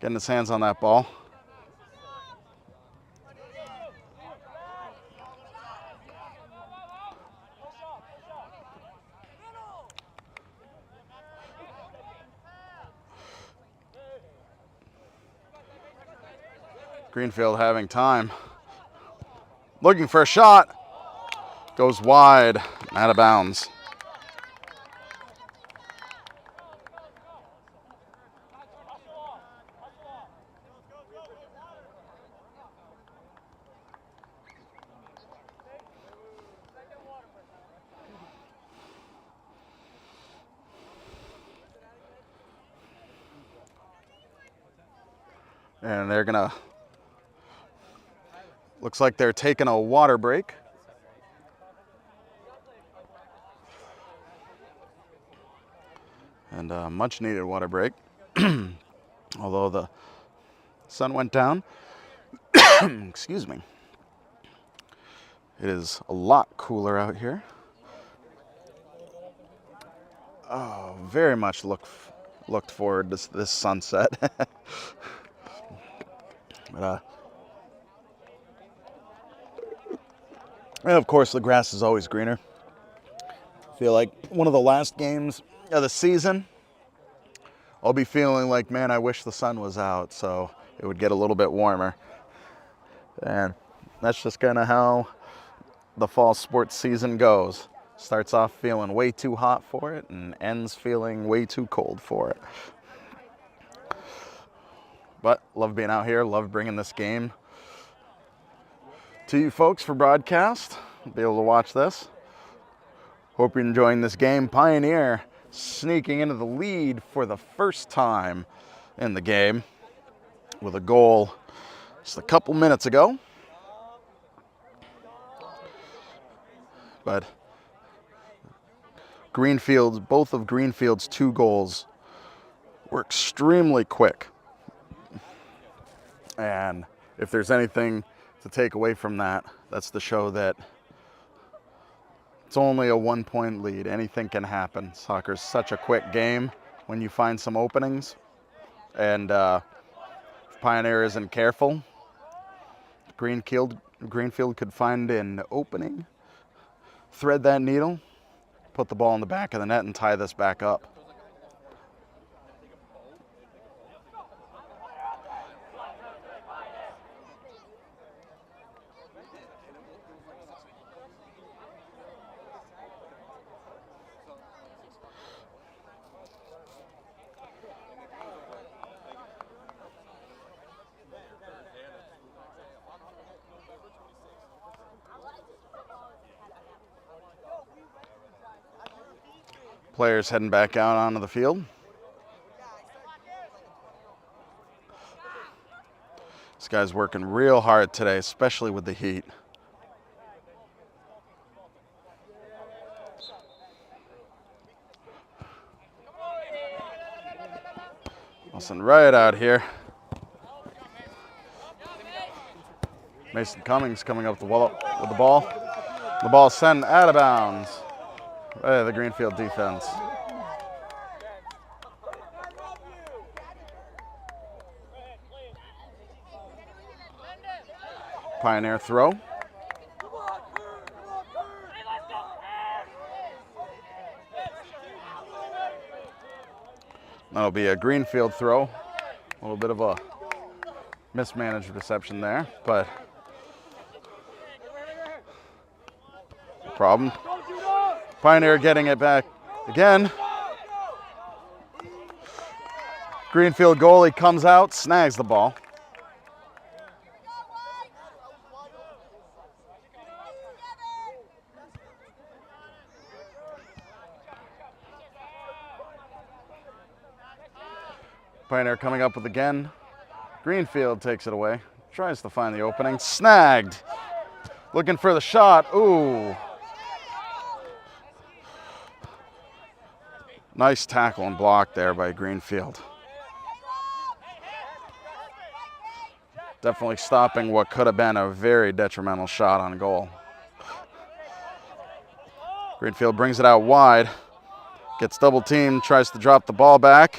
getting his hands on that ball. Greenfield having time. Looking for a shot. Goes wide, out of bounds. And they're gonna, looks like they're taking a water break. And a much needed water break. Although the sun went down, excuse me. It is a lot cooler out here. Oh, very much looked forward to this sunset. But, and of course, the grass is always greener. I feel like one of the last games of the season, I'll be feeling like, man, I wish the sun was out so it would get a little bit warmer. And that's just kind of how the fall sports season goes. Starts off feeling way too hot for it and ends feeling way too cold for it. But love being out here, love bringing this game to you folks for broadcast. Be able to watch this. Hope you're enjoying this game. Pioneer sneaking into the lead for the first time in the game with a goal just a couple minutes ago. But both of Greenfield's 2 goals were extremely quick. And if there's anything to take away from that, that's to show that it's only a 1-point lead. Anything can happen. Soccer's such a quick game when you find some openings. And if Pioneer isn't careful, Greenfield could find an opening, thread that needle, put the ball in the back of the net and tie this back up. Players heading back out onto the field. This guy's working real hard today, especially with the heat. Listen, right out here. Mason Cummings coming up with the ball. The ball sent out of bounds. The Greenfield defense. Pioneer throw. That'll be a Greenfield throw. A little bit of a Mismanaged reception there, but problem. Pioneer getting it back again. Greenfield goalie comes out, snags the ball. Pioneer coming up with again. Greenfield takes it away. Tries to find the opening. Snagged. Looking for the shot. Ooh. Nice tackle and block there by Greenfield. Definitely stopping what could have been a very detrimental shot on goal. Greenfield brings it out wide. Gets double teamed, tries to drop the ball back.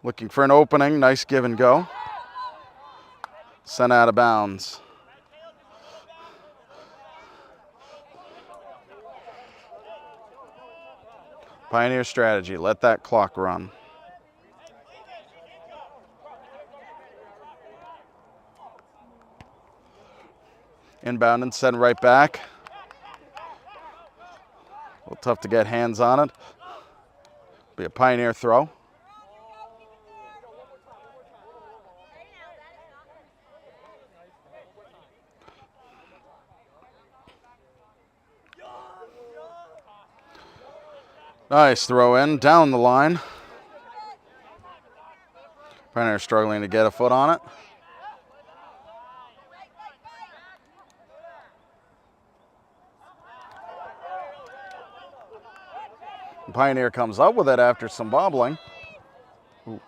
Looking for an opening. Nice give and go. Sent out of bounds. Pioneer strategy. Let that clock run. Inbound and send right back. A little tough to get hands on it. Be a Pioneer throw. Nice throw in, down the line. Pioneer struggling to get a foot on it. Pioneer comes up with it after some bobbling. Ooh.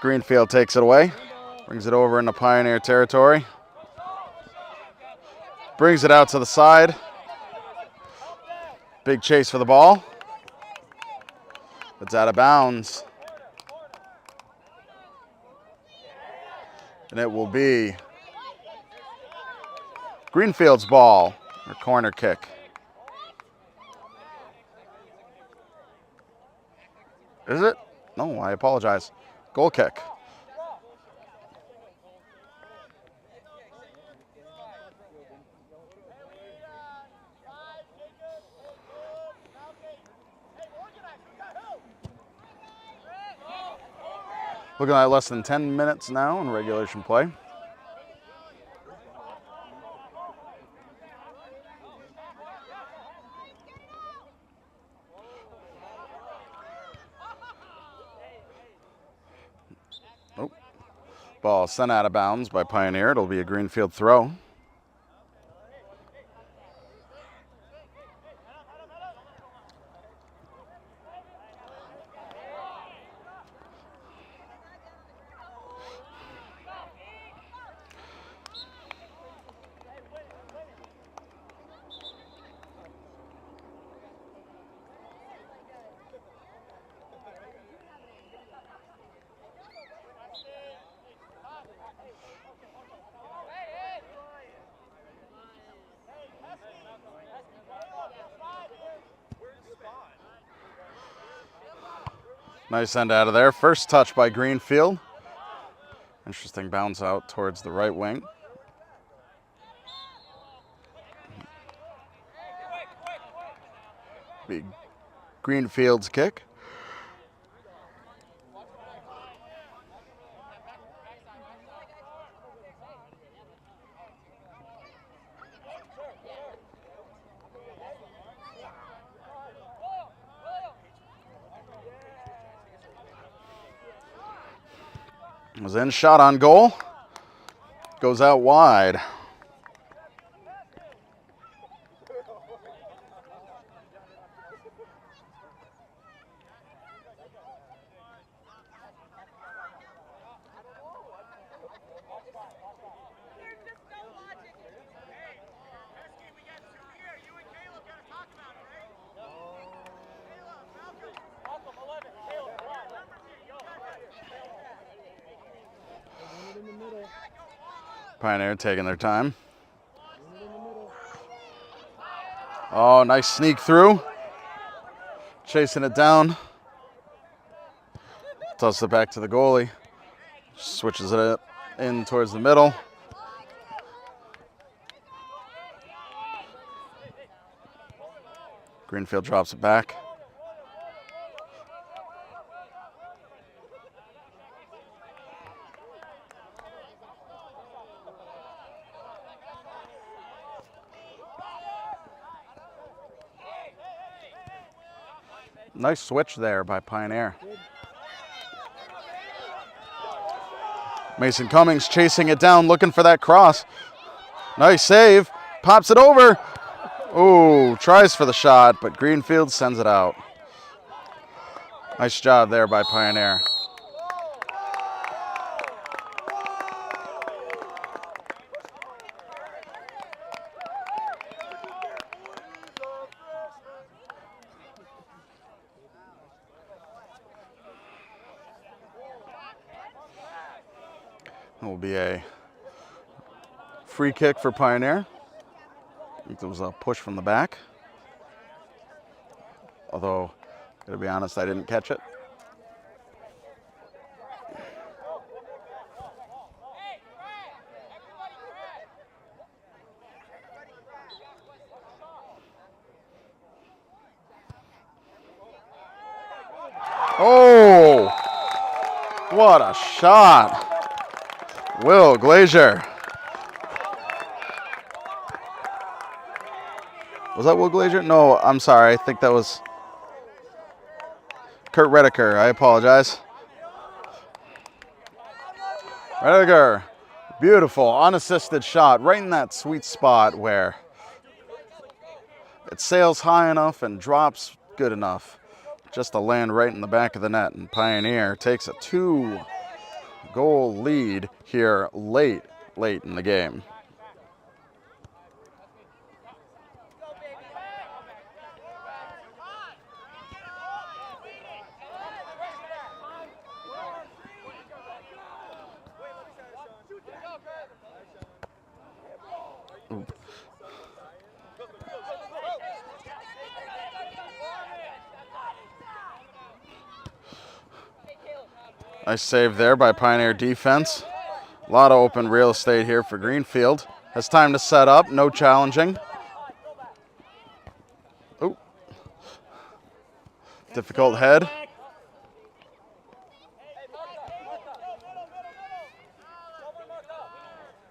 Greenfield takes it away. Brings it over into Pioneer territory. Brings it out to the side. Big chase for the ball. It's out of bounds. And it will be Greenfield's ball, or corner kick. Is it? No, I apologize. Goal kick. Looking at less than 10 minutes now in regulation play. Oh, ball sent out of bounds by Pioneer. It'll be a Greenfield throw. Nice end out of there. First touch by Greenfield. Interesting bounce out towards the right wing. Big Greenfield's kick. Was in, shot on goal. Goes out wide. Pioneer taking their time. Oh, nice sneak through. Chasing it down. Tosses it back to the goalie. Switches it up in towards the middle. Greenfield drops it back. Nice switch there by Pioneer. Mason Cummings chasing it down, looking for that cross. Nice save. Pops it over. Ooh, tries for the shot, but Greenfield sends it out. Nice job there by Pioneer. It will be a free kick for Pioneer. I think there was a push from the back. Although, to be honest, I didn't catch it. Oh, what a shot. Will Glazier. Was that Will Glazier? No, I'm sorry. I think that was Kurt Redeker. I apologize. Redeker. Beautiful, unassisted shot right in that sweet spot where it sails high enough and drops good enough just to land right in the back of the net. And Pioneer takes a 2-goal lead here late in the game. Nice save there by Pioneer defense. A lot of open real estate here for Greenfield. Has time to set up, no challenging. Oh. Difficult head.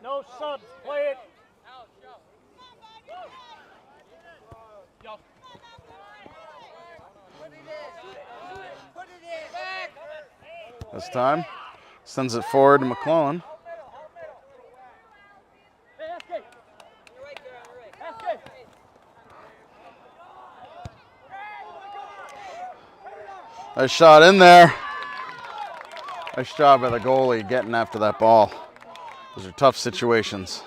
No subs, play it. This time, sends it forward to McClellan. Nice shot in there. Nice job by the goalie getting after that ball. Those are tough situations.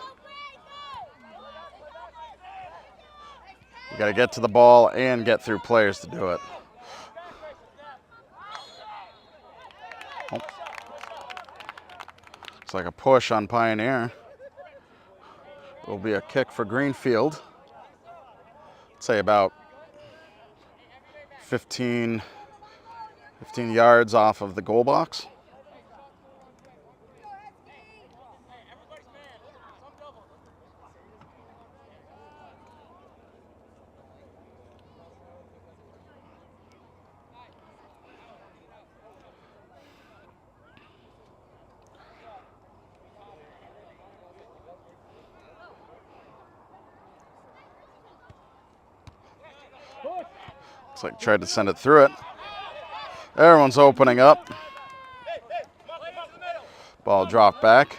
You got to get to the ball and get through players to do it. Oh. Looks like a push on Pioneer. It will be a kick for Greenfield. I'd say about 15 yards off of the goal box. Looks like tried to send it through it. Everyone's opening up. Ball dropped back.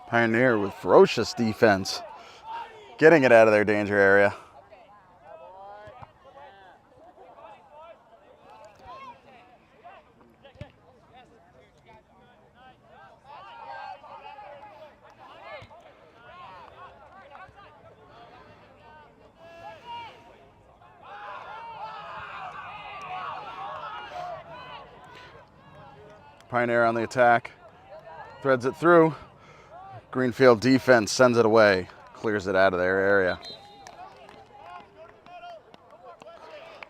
Pioneer with ferocious defense, getting it out of their danger area. Pioneer on the attack. Threads it through. Greenfield defense sends it away. Clears it out of their area.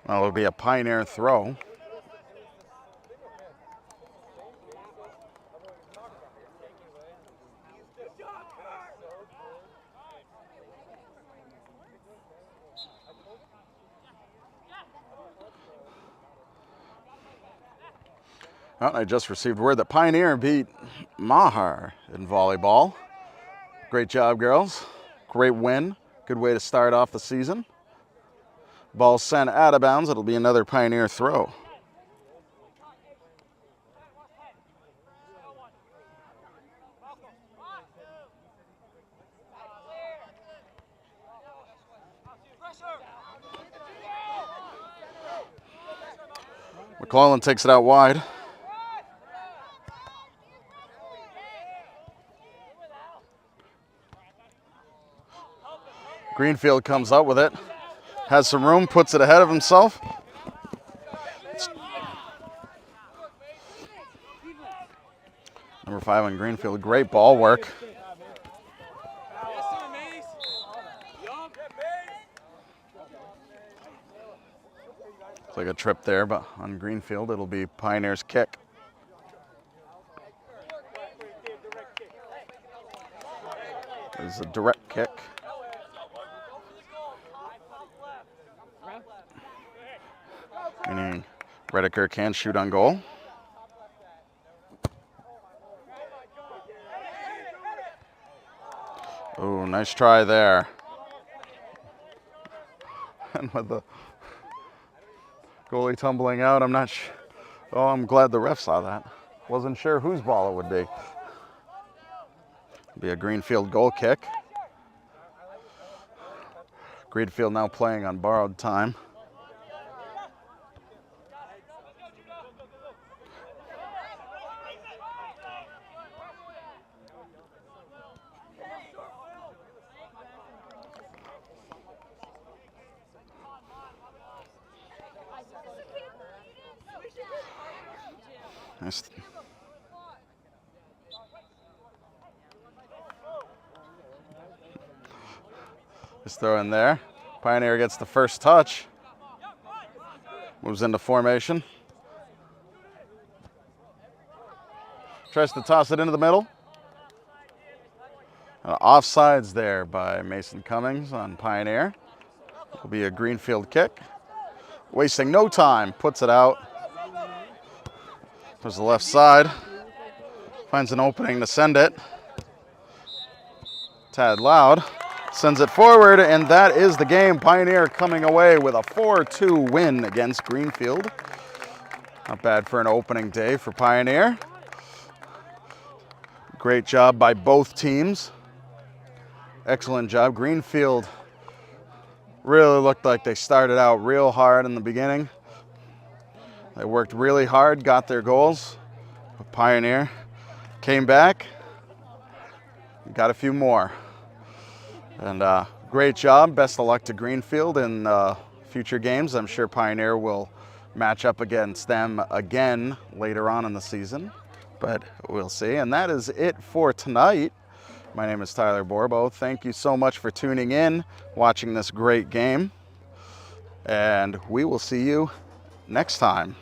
Well, it'll be a Pioneer throw. Well, I just received word that Pioneer beat Mahar in volleyball. Great job, girls. Great win. Good way to start off the season. Ball sent out of bounds. It'll be another Pioneer throw. McClellan takes it out wide. Greenfield comes up with it. Has some room, puts it ahead of himself. Number 5 on Greenfield, great ball work. It's like a trip there, but on Greenfield, it'll be Pioneer's kick. It's a direct kick. Meaning Redeker can shoot on goal. Oh, nice try there. And with the goalie tumbling out, I'm not sure. Oh, I'm glad the ref saw that. Wasn't sure whose ball it would be. Be a Greenfield goal kick. Greenfield now playing on borrowed time. Nice. Just throw in there. Pioneer gets the first touch. Moves into formation. Tries to toss it into the middle. Offsides there by Mason Cummings on Pioneer. It'll be a Greenfield kick. Wasting no time, puts it out. There's the left side. Finds an opening to send it. Tad Loud sends it forward, and that is the game. Pioneer coming away with a 4-2 win against Greenfield. Not bad for an opening day for Pioneer. Great job by both teams. Excellent job. Greenfield really looked like they started out real hard in the beginning. They worked really hard, got their goals. Pioneer came back, got a few more. And great job. Best of luck to Greenfield in future games. I'm sure Pioneer will match up against them again later on in the season, but we'll see. And that is it for tonight. My name is Tyler Borbo. Thank you so much for tuning in, watching this great game, and we will see you next time.